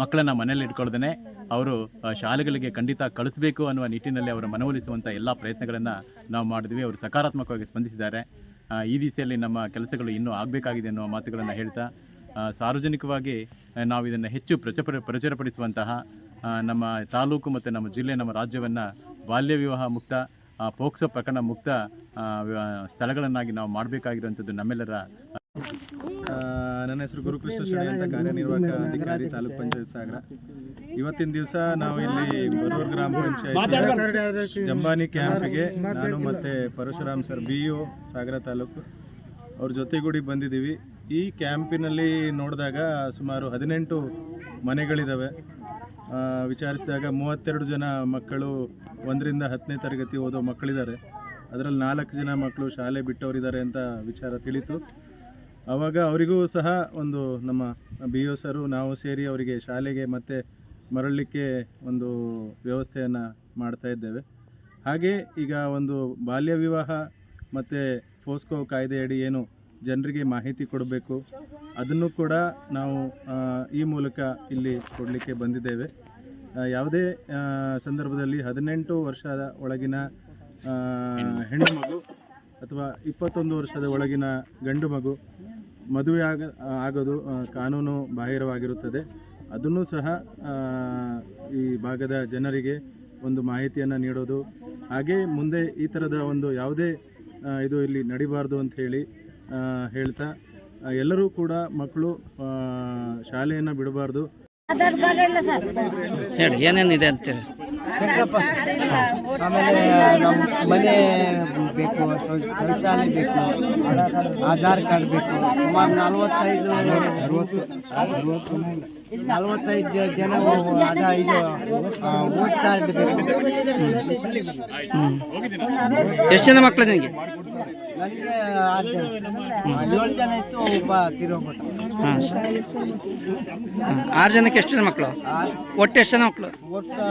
ಮಕ್ಕಳನ್ನು ಮನೆಯಲ್ಲಿ ಇಟ್ಕೊಳ್ದೇ ಅವರು ಶಾಲೆಗಳಿಗೆ ಖಂಡಿತ ಕಳಿಸಬೇಕು ಅನ್ನುವ ನಿಟ್ಟಿನಲ್ಲಿ ಅವರ ಮನವೊಲಿಸುವಂಥ ಎಲ್ಲ ಪ್ರಯತ್ನಗಳನ್ನು ನಾವು ಮಾಡಿದ್ವಿ. ಅವರು ಸಕಾರಾತ್ಮಕವಾಗಿ ಸ್ಪಂದಿಸಿದ್ದಾರೆ. ಈ ದಿಸೆಯಲ್ಲಿ ನಮ್ಮ ಕೆಲಸಗಳು ಇನ್ನೂ ಆಗಬೇಕಾಗಿದೆ ಅನ್ನುವ ಮಾತುಗಳನ್ನು ಹೇಳ್ತಾ ಸಾರ್ವಜನಿಕವಾಗಿ ನಾವು ಇದನ್ನು ಹೆಚ್ಚು ಪ್ರಚುರಪಡಿಸುವಂತಹ ನಮ್ಮ ತಾಲೂಕು ಮತ್ತು ನಮ್ಮ ಜಿಲ್ಲೆ, ನಮ್ಮ ರಾಜ್ಯವನ್ನು ಬಾಲ್ಯ ವಿವಾಹ ಮುಕ್ತ, ಪೋಕ್ಸೋ ಪ್ರಕರಣ ಮುಕ್ತ ಸ್ಥಳಗಳನ್ನಾಗಿ ನಾವು ಮಾಡಬೇಕಾಗಿರುವಂಥದ್ದು ನಮ್ಮೆಲ್ಲರ. ನನ್ನ ಹೆಸರು ಗುರುಕೃಷ್ಣ ಶೆಣೈ ಅಂತ, ಕಾರ್ಯನಿರ್ವಾಹಕ ಅಧಿಕಾರಿ, ತಾಲೂಕು ಪಂಚಾಯತ್ ಸಾಗರ. ಇವತ್ತಿನ ದಿವಸ ನಾವು ಇಲ್ಲಿ ಬರೂರು ಗ್ರಾಮ ಪಂಚಾಯತ್ ಜಂಬಾನಿ ಕ್ಯಾಂಪ್ಗೆ ನಾನು ಮತ್ತು ಪರಶುರಾಮ್ ಸರ್ BO ಸಾಗರ ತಾಲೂಕು ಅವ್ರ ಜೊತೆಗೂಡಿ ಬಂದಿದ್ದೀವಿ. ಈ ಕ್ಯಾಂಪಿನಲ್ಲಿ ನೋಡಿದಾಗ ಸುಮಾರು 18 ಮನೆಗಳಿದ್ದಾವೆ. ವಿಚಾರಿಸಿದಾಗ 32 ಜನ ಮಕ್ಕಳು 1ರಿಂದ 10ನೇ ತರಗತಿ ಓದೋ ಮಕ್ಕಳಿದ್ದಾರೆ. ಅದರಲ್ಲಿ 4 ಜನ ಮಕ್ಕಳು ಶಾಲೆ ಬಿಟ್ಟವರಿದ್ದಾರೆ ಅಂತ ವಿಚಾರ ತಿಳಿತು. ಆವಾಗ ಅವರಿಗೂ ಸಹ ಒಂದು ನಮ್ಮ BO ಸರು ನಾವು ಸೇರಿ ಅವರಿಗೆ ಶಾಲೆಗೆ ಮತ್ತೆ ಮರಳಲಿಕ್ಕೆ ಒಂದು ವ್ಯವಸ್ಥೆಯನ್ನು ಮಾಡ್ತಾ ಇದ್ದೇವೆ. ಹಾಗೆ ಈಗ ಒಂದು ಬಾಲ್ಯ ವಿವಾಹ ಮತ್ತು ಪೋಸ್ಕೋ ಕಾಯ್ದೆಯಡಿ ಏನು ಜನರಿಗೆ ಮಾಹಿತಿ ಕೊಡಬೇಕು ಅದನ್ನು ಕೂಡ ನಾವು ಈ ಮೂಲಕ ಇಲ್ಲಿ ಕೊಡಲಿಕ್ಕೆ ಬಂದಿದ್ದೇವೆ. ಯಾವುದೇ ಸಂದರ್ಭದಲ್ಲಿ 18 ವರ್ಷದ ಒಳಗಿನ ಹೆಣ್ಣು ಮಗು ಅಥವಾ 21 ವರ್ಷದ ಒಳಗಿನ ಗಂಡು ಮಗು ಮದುವೆ ಆಗೋದು ಕಾನೂನು ಬಾಹಿರವಾಗಿರುತ್ತದೆ. ಅದನ್ನು ಸಹ ಈ ಭಾಗದ ಜನರಿಗೆ ಒಂದು ಮಾಹಿತಿಯನ್ನು ನೀಡೋದು, ಹಾಗೆ ಮುಂದೆ ಈ ಥರದ ಒಂದು ಯಾವುದೇ ಇದು ಇಲ್ಲಿ ನಡಿಬಾರ್ದು ಅಂತ ಹೇಳ್ತಾ ಎಲ್ಲರೂ ಕೂಡ ಮಕ್ಕಳು ಶಾಲೆಯನ್ನು ಬಿಡಬಾರ್ದು. ಹೇಳಿ ಏನೇನಿದೆ ಅಂತೇಳಿ. ಆಮೇಲೆ ಮನೆ ಬೇಕು, ಶೌಚಾಲಯ ಬೇಕು, ಆಧಾರ್ ಕಾರ್ಡ್ ಬೇಕು. ಸುಮಾರು 45 ಜನ ಇದು ವೋಟ್ ಕಾರ್ಡ್ ಬೇಕು. ಎಷ್ಟು ಜನ ಮಕ್ಕಳು ನಿನಗೆ? ನನಗೆ 7 ಜನ ಇತ್ತು, ಒಬ್ಬ ತಿರೋಗ್ಬಿಟ್ಟ. 6 ಜನಕ್ಕೆ ಎಷ್ಟು ಜನ ಮಕ್ಕಳು? ಒಟ್ಟು ಎಷ್ಟು ಜನ ಮಕ್ಕಳು? ಒಟ್ಟು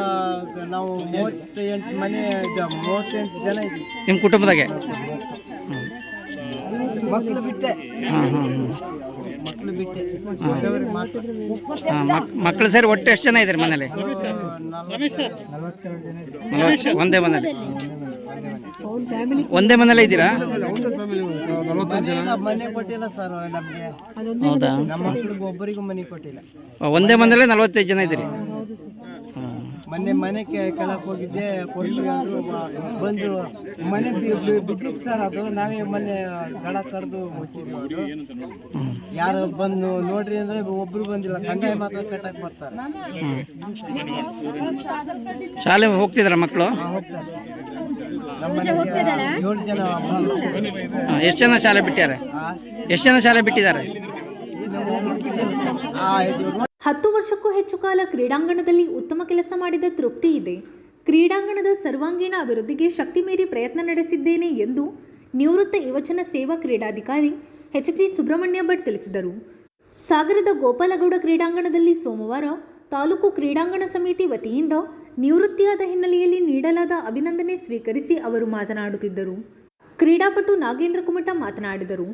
ನಾವು 38 ಮನೆ 38 ಜನ ಇದ್ವಿ ನಿಮ್ಮ ಕುಟುಂಬದಾಗೆ. ಮಕ್ಕಳು ಬಿಟ್ಟೆ ಮಕ್ಕಳು ಬಿಟ್ಟೆ ಮಕ್ಕಳು ಸೇರಿ ಒಟ್ಟು ಎಷ್ಟು ಜನ ಇದ್ದಾರೆ ಮನೇಲಿ? 42 ಜನ. ಒಂದೇ ಮನೇಲಿ? ಒಂದೇ ಮನೇಲಿ ಇದ್ದೀರಾ? ಮನೆ ಕೊಟ್ಟಿಲ್ಲ ಸರ್ ನಮಗೆ. ಹೌದಾ? ನಮ್ಮ ಮಕ್ಕಳಿಗೆ ಒಬ್ಬರಿಗೂ ಮನೆ ಕೊಟ್ಟಿಲ್ಲ. ಒಂದೇ ಮನೇಲಿ 45 ಜನ ಇದ್ದೀರಿ? ಮನೆ ಕೆಳಕ್ಕೆ ಹೋಗಿದ್ದೆ, ಕೊಡ್ತೀವಿ ಅಂದ್ರು. ಬಂದು ಮನೆ ಬಿದ್ದಿತ್ತು ಸರ್. ಅದು ನಾವೇ ಮನೆ ಗಳ ಕಡ್ದು ಮುಚ್ಚಿದ್ವಿ. ಯಾರು ಬಂದು ನೋಡ್ರಿ ಅಂದ್ರೆ ಒಬ್ರು ಬಂದಿಲ್ಲ, ಕಂದಾಯ ಮಾತ್ರ ಕಟ್ಟಕ್ಕೆ ಬರ್ತಾರೆ. ಶಾಲೆ ಹೋಗ್ತಿದಾರ ಮಕ್ಕಳು? ನಮ್ಮ 7 ಜನ. ಎಷ್ಟು ಜನ ಶಾಲೆ ಬಿಟ್ಟಿದ್ದಾರೆ? ಎಷ್ಟು ಜನ ಶಾಲೆ ಬಿಟ್ಟಿದ್ದಾರೆ? 10 ವರ್ಷಕ್ಕೂ ಹೆಚ್ಚು ಕಾಲ ಕ್ರೀಡಾಂಗಣದಲ್ಲಿ ಉತ್ತಮ ಕೆಲಸ ಮಾಡಿದ ತೃಪ್ತಿ ಇದೆ. ಕ್ರೀಡಾಂಗಣದ ಸರ್ವಾಂಗೀಣ ಅಭಿವೃದ್ಧಿಗೆ ಶಕ್ತಿ ಮೀರಿ ಪ್ರಯತ್ನ ನಡೆಸಿದ್ದೇನೆ ಎಂದು ನಿವೃತ್ತ ಯುವಜನ ಸೇವಾ ಕ್ರೀಡಾಧಿಕಾರಿ HG ಸುಬ್ರಹ್ಮಣ್ಯ ಭಟ್ ತಿಳಿಸಿದರು. ಸಾಗರದ ಗೋಪಾಲಗೌಡ ಕ್ರೀಡಾಂಗಣದಲ್ಲಿ ಸೋಮವಾರ ತಾಲೂಕು ಕ್ರೀಡಾಂಗಣ ಸಮಿತಿ ವತಿಯಿಂದ ನಿವೃತ್ತಿಯಾದ ಹಿನ್ನೆಲೆಯಲ್ಲಿ ನೀಡಲಾದ ಅಭಿನಂದನೆ ಸ್ವೀಕರಿಸಿ ಅವರು ಮಾತನಾಡುತ್ತಿದ್ದರು. ಕ್ರೀಡಾಪಟು ನಾಗೇಂದ್ರ ಕುಮಟ ಮಾತನಾಡಿದರು.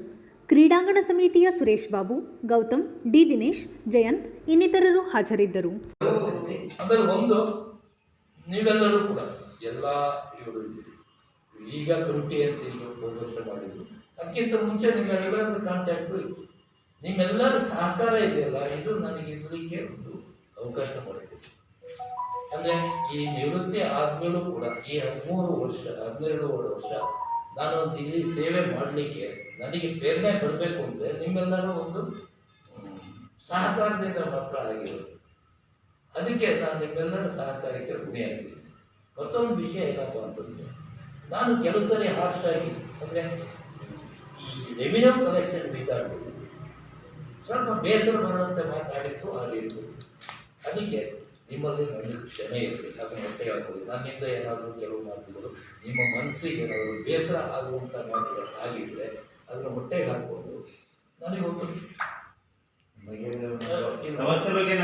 ಕ್ರೀಡಾಂಗಣ ಸಮಿತಿಯ ಸುರೇಶ್ ಬಾಬು, ಗೌತಮ್, ಡಿ ದಿನೇಶ್, ಜಯಂತ್ ಇನ್ನಿತರರು ಹಾಜರಿದ್ದರು. ಆಮೇಲೆ ಒಂದು ನೀವೆಲ್ಲರೂ ಕೂಡ ಎಲ್ಲ ಇವರು ಈಗ 20 ಅಂತ ಹೋದ ವರ್ಷ ಮಾಡಿದ್ರು. ಅದಕ್ಕಿಂತ ಮುಂಚೆ ನಿಮ್ಮೆಲ್ಲರ ಕಾಂಟ್ಯಾಕ್ಟು ಇತ್ತು. ನಿಮ್ಮೆಲ್ಲರ ಸಹಕಾರ ಇದೆಯಲ್ಲ, ಇದು ನನಗೆ ಇರಲಿಕ್ಕೆ ಒಂದು ಅವಕಾಶ ಮಾಡಿಕೊಡಿ. ಅಂದರೆ ಈ ನಿವೃತ್ತಿ ಆದ್ಮೇಲೂ ಕೂಡ ಈ 13 ವರ್ಷ 12 ವರ್ಷ ನಾನು ಒಂದು ಇಲ್ಲಿ ಸೇವೆ ಮಾಡಲಿಕ್ಕೆ ನನಗೆ ಪ್ರೇರಣೆ ಬರಬೇಕು ಅಂದರೆ ನಿಮ್ಮೆಲ್ಲರ ಒಂದು ಸಹಕಾರದಿಂದ ಮಾತ್ರ ಆಗಿರೋದು. ಅದಕ್ಕೆ ನಾನು ನಿಮ್ಮೆಲ್ಲರ ಸಹಕಾರಕ್ಕೆ ಋಣಿಯಾಗಿದ್ದೀನಿ. ಮತ್ತೊಂದು ವಿಷಯ ಏನಪ್ಪ ಅಂತಂದರೆ, ನಾನು ಕೆಲವು ಸರಿ ಹಾರ್ಶ್ ಆಗಿ ಅಂದರೆ ಈ ರೆವಿನ್ಯೂ ಕಲೆಕ್ಷನ್ ಬೇಕಾಗ್ಬೋದು ಸ್ವಲ್ಪ ಬೇಸರ ಬರುವಂತೆ ಮಾತಾಡಿತ್ತು ಆಡಿತ್ತು. ಅದಕ್ಕೆ ನಿಮ್ಮಲ್ಲಿ ನನಗೆ ಕ್ಷಮೆ ಇರಲಿ, ಅದನ್ನು ಹೊಟ್ಟೆಗೆ ಹಾಕೋದು. ನನ್ನಿಂದ ಏನಾದರೂ ಕೆಲವು ಮಾತುಗಳು ನಿಮ್ಮ ಮನಸ್ಸಿಗೆ ಏನಾದರೂ ಬೇಸರ ಆಗುವಂಥ ಮಾತುಗಳು ಆಗಿದ್ದರೆ ಅದನ್ನು ಹೊಟ್ಟೆಗೆ ಹಾಕ್ಕೊಂಡು ನನಗೊಂದು ವ್ಯವಸ್ಥೆ ಬಗ್ಗೆ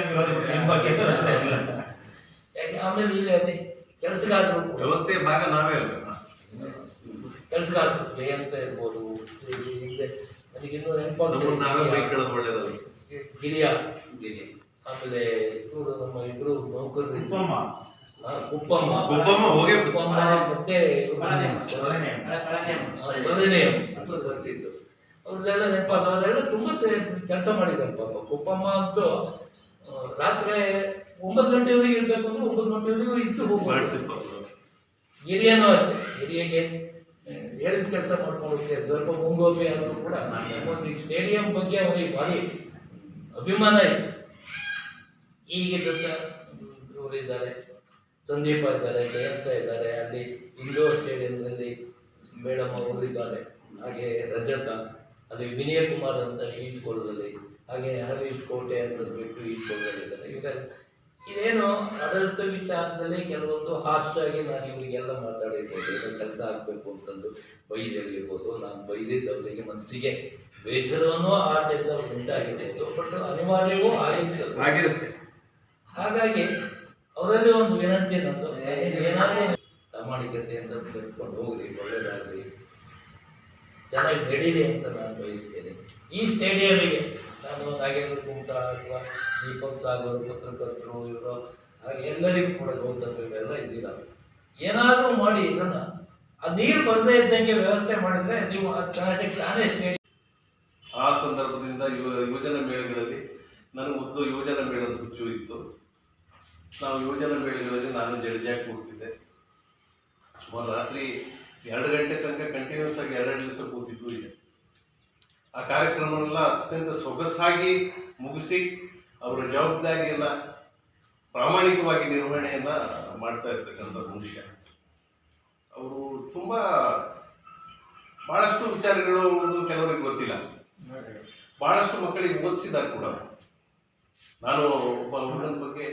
ಯಾಕೆ ಆಮೇಲೆ ಇಲ್ಲಿ ಅದೇ ಕೆಲಸಗಾರರು ವ್ಯವಸ್ಥೆಯ ಭಾಗ ನಾವೇ ಅಲ್ಲ. ಕೆಲಸಗಾರರು ಜಯಂತ ಇರ್ಬೋದು, ಹಿಂದೆ ನನಗಿನ್ನೂ ಗಿರಿಯ, ಆಮೇಲೆ ಇವರು ನಮ್ಮ ಇಬ್ರು ನೌಕರರು ಕುಪ್ಪಮ್ಮ ಮತ್ತೆ ಬರ್ತಿದ್ದು ಅವ್ರದ್ದೆಲ್ಲ ನೆನಪಾಗ ಅವರೆಲ್ಲ ತುಂಬ ಕೆಲಸ ಮಾಡಿದ್ದಾರೆ ಪಾಪ. ಕುಪ್ಪಮ್ಮ ಅಂತೂ ರಾತ್ರಿ 9 ಗಂಟೆವರೆಗೆ ಇರಬೇಕು ಅಂದ್ರೆ 9 ಗಂಟೆವರೆಗೂ ಇದ್ದು ಹೋಗ್ಬೋದು. ಹಿರಿಯನೂ ಅಷ್ಟೇ, ಹಿರಿಯಗೆ ಹೇಳಿದ ಕೆಲಸ ಮಾಡ್ಕೊಳ್ಳುತ್ತೆ. ಸ್ವಲ್ಪ ಮುಂಗೋಪಿ ಆದರೂ ಕೂಡ ನಮ್ಮೊಂದು ಸ್ಟೇಡಿಯಂ ಬಗ್ಗೆ ಅವರಿಗೆ ಭಾರಿ ಅಭಿಮಾನ ಇತ್ತು. ಈಗಿದ್ದ ಇವರಿದ್ದಾರೆ, ಸಂದೀಪ ಇದ್ದಾರೆ, ಜಯಂತ ಇದ್ದಾರೆ, ಅಲ್ಲಿ ಇಂಡೋರ್ ಸ್ಟೇಡಿಯಂನಲ್ಲಿ ಮೇಡಮ್ ಅವರು ಇದ್ದಾರೆ, ಹಾಗೆ ರಜತ, ಅಲ್ಲಿ ವಿನಯ ಕುಮಾರ್ ಅಂತ ಈಜ್ಕೊಳದಲ್ಲಿ, ಹಾಗೆ ಹರೀಶ್ ಕೋಟೆ ಅಂತ ಬಿಟ್ಟು ಈಜ್ಕೊಳದಲ್ಲಿದ್ದಾರೆ. ಇವರೆಲ್ಲ ಇದೇನು ಆಡಳಿತ ವಿಚಾರದಲ್ಲಿ ಕೆಲವೊಂದು ಹಾರ್ಷಾಗಿ ನಾನು ಇವರಿಗೆಲ್ಲ ಮಾತಾಡಿರ್ಬೋದು, ಏನೋ ಕೆಲಸ ಆಗಬೇಕು ಅಂತಂದು ಬೈದಿರ್ಬೋದು. ನಾನು ಬೈದಿದ್ದವರಿಗೆ ಮನಸ್ಸಿಗೆ ಬೇಸರವನ್ನೂ ಆ ಟೈಮ್ನಲ್ಲಿ ಉಂಟಾಗಿರ್ಬೋದು, ಬಟ್ ಅನಿವಾರ್ಯವೂ ಆಗಿರುತ್ತೆ. ಹಾಗಾಗಿ ಅವರಲ್ಲಿ ಒಂದು ವಿನಂತಿ ನಂದು, ಏನಾದರೂ ಪ್ರಾಮಾಣಿಕತೆಯಿಂದ ಬೆಳೆಸ್ಕೊಂಡು ಹೋಗ್ರಿ, ಒಳ್ಳೆಯದಾಗಲಿ, ಚೆನ್ನಾಗಿ ನಡೀಲಿ ಅಂತ ನಾನು ಬಯಸ್ತೇನೆ. ಈ ಸ್ಟೇಡಿಯಮಿಗೆ ನಾನು ನಾಗೇಂದ್ರ ಕುಮಟ ಅಥವಾ ದೀಪಕ್ ಸಾಗರ್ ಪತ್ರಕರ್ತರು ಇವರು ಹಾಗೆ ಎಲ್ಲರಿಗೂ ಕೂಡ ಗೌತಮ್ ಇವೆಲ್ಲ ಇದ್ದೀರ, ಏನಾದರೂ ಮಾಡಿ ಇದನ್ನು ಆ ನೀರು ಬರದೇ ಇದ್ದಂಗೆ ವ್ಯವಸ್ಥೆ ಮಾಡಿದರೆ ನೀವು ತಾನೇ ಸ್ಟೇಡಿಯಂ. ಆ ಸಂದರ್ಭದಿಂದ ಯುವಜನ ಮೇಳಗಳಲ್ಲಿ ನನಗೆ ಮೊದಲು ಯುವಜನ ಮೇಳದ ಹುಚ್ಚು ಇತ್ತು. ನಾವು ಯುವಜನ ಮೇಳಗಳಲ್ಲಿ ನಾನು ಜಡ್ಜಿಯಾಗಿ ಕೂರ್ತಿದ್ದೆ. ಸುಮಾರು ರಾತ್ರಿ 2 ಗಂಟೆ ತನಕ ಕಂಟಿನ್ಯೂಸ್ ಆಗಿ 2 ದಿವಸ ಕೂತಿದ್ದು ಇದೆ. ಆ ಕಾರ್ಯಕ್ರಮವೆಲ್ಲ ಅತ್ಯಂತ ಸೊಗಸಾಗಿ ಮುಗಿಸಿ ಅವರ ಜವಾಬ್ದಾರಿಯನ್ನು ಪ್ರಾಮಾಣಿಕವಾಗಿ ನಿರ್ವಹಣೆಯನ್ನು ಮಾಡ್ತಾ ಇರ್ತಕ್ಕಂಥ ಮನುಷ್ಯ. ಅವರು ತುಂಬ ಭಾಳಷ್ಟು ವಿಚಾರಗಳು ಕೆಲವರಿಗೆ ಗೊತ್ತಿಲ್ಲ, ಭಾಳಷ್ಟು ಮಕ್ಕಳಿಗೆ ಓದಿಸಿದ್ದಾರೆ ಕೂಡ. ನಾನು ಒಬ್ಬ ಹುಡುಗನ ಬಗ್ಗೆ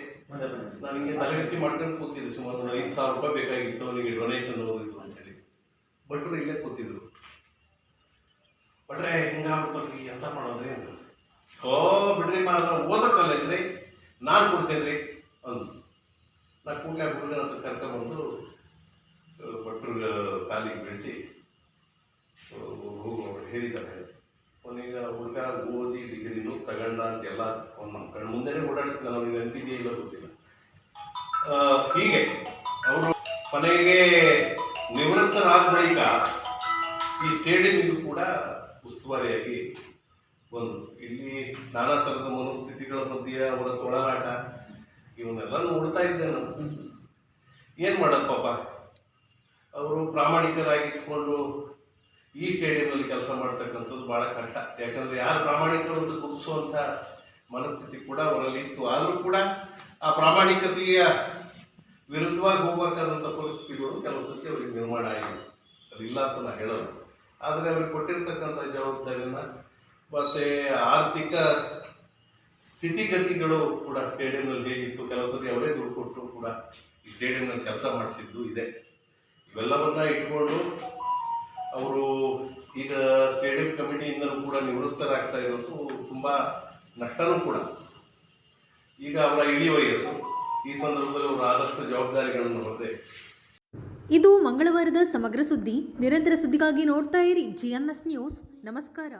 ನಾನು ಹಿಂಗೆ ತಲೆಬಿಸಿ ಮಾಡ್ಕೊಂಡು ಕೂತಿದ್ದೆ. ಸುಮಾರು 5,000 ರೂಪಾಯಿ ಬೇಕಾಗಿತ್ತು ಅವನಿಗೆ, ಡೊನೇಷನ್ ಹೋಗಿತ್ತು ಅಂತೇಳಿ. ಭಟ್ರು ಇಲ್ಲೇ ಕೂತಿದ್ರು. ಭಟ್ರೆ ಹಿಂಗಾಗ್ಬಿಡ್ತಲ್ರಿ, ಎಂತ ಮಾಡೋದ್ರಿ ಅಂತ. ಬಿಡ್ರಿ ಮಾತ್ರ ಓದಕ್ಕಲ್ಲೇನ್ರಿ, ನಾನು ಕೊಡ್ತೇನೆ ರೀ ಅಂದು. ನಾ ಕೂಡಲೇ ಹುಡುಗನ ಹತ್ರ ಕರ್ಕೊಂಡ್ಬಂದು ಭಟ್ರು ಕಾಲಿಗೆ ಬೆಳೆಸಿ ಹೇಳಿದ್ದಾರೆ. ಅವನೀಗ ಹುಡುಗ ಓದಿ ಡಿಗ್ರಿನೂ ತಗೊಂಡ ಅಂತೆಲ್ಲ ನಮ್ಮ ಕಣ್ಣು ಮುಂದೆನೇ ಓಡಾಡ್ತಿಲ್ಲ, ನಮಗೆ ನೆನಪಿದೆಯೇ ಇಲ್ಲ ಗೊತ್ತಿಲ್ಲ. ಹೀಗೆ ಅವರು ಕೊನೆಗೆ ನಿವೃತ್ತರಾದ ಬಳಿಕ ಈ ಸ್ಟೇಡಿಯಂ ಕೂಡ ಉಸ್ತುವಾರಿಯಾಗಿ ಬಂದು ಇಲ್ಲಿ ನಾನಾ ಥರದ ಮನಸ್ಥಿತಿಗಳ ಮಧ್ಯೆ ಅವರ ತೊಳಲಾಟ ಇವನ್ನೆಲ್ಲ ನೋಡ್ತಾ ಇದ್ದೆ ನಾನು. ಏನು ಮಾಡೋದು ಪಾಪ, ಅವರು ಪ್ರಾಮಾಣಿಕರಾಗಿಟ್ಕೊಂಡು ಈ ಸ್ಟೇಡಿಯಂನಲ್ಲಿ ಕೆಲಸ ಮಾಡ್ತಕ್ಕಂಥದ್ದು ಭಾಳ ಕಷ್ಟ. ಯಾಕಂದರೆ ಯಾರು ಪ್ರಾಮಾಣಿಕರು ಅಂತ ಗುರುತಿಸುವಂಥ ಮನಸ್ಥಿತಿ ಕೂಡ ಅವರಲ್ಲಿ ಇತ್ತು. ಆದರೂ ಕೂಡ ಆ ಪ್ರಾಮಾಣಿಕತೆಯ ವಿರುದ್ಧವಾಗಿ ಹೋಗಬೇಕಾದಂಥ ಪರಿಸ್ಥಿತಿಗಳು ಕೆಲವು ಸತಿ ಅವರಿಗೆ ನಿರ್ಮಾಣ ಆಗಿದೆ. ಅದಿಲ್ಲ ಅಂತ ನಾನು ಹೇಳೋದು. ಆದರೆ ಅವ್ರಿಗೆ ಕೊಟ್ಟಿರ್ತಕ್ಕಂಥ ಜವಾಬ್ದಾರಿನ ಮತ್ತು ಆರ್ಥಿಕ ಸ್ಥಿತಿಗತಿಗಳು ಕೂಡ ಸ್ಟೇಡಿಯಂನಲ್ಲಿ ಹೇಗಿತ್ತು, ಕೆಲವು ಸತಿ ಅವರೇ ದುಡ್ಡು ಕೊಟ್ಟರು ಕೂಡ ಈ ಸ್ಟೇಡಿಯಂನಲ್ಲಿ ಕೆಲಸ ಮಾಡಿಸಿದ್ದು ಇದೆ. ಇವೆಲ್ಲವನ್ನ ಇಟ್ಕೊಂಡು ಅವರು ಈಗ ಸ್ಟೇಡಿಯಂ ಕಮಿಟಿಯಿಂದಲೂ ಕೂಡ ನಿವೃತ್ತರಾಗ್ತಾ ಇರೋದು ತುಂಬ ನಷ್ಟನೂ ಕೂಡ. ಈಗ ಅವರ ಇಳಿ ವಯಸ್ಸು, ಈ ಸಂದರ್ಭದಲ್ಲಿ ಅವರು ಆದಷ್ಟು ಜವಾಬ್ದಾರಿಗಳನ್ನು ಹೊರದೆ. ಇದು ಮಂಗಳವಾರದ ಸಮಗ್ರ ಸುದ್ದಿ. ನಿರಂತರ ಸುದ್ದಿಗಾಗಿ ನೋಡ್ತಾ ಇರಿ GNS ನ್ಯೂಸ್. ನಮಸ್ಕಾರ.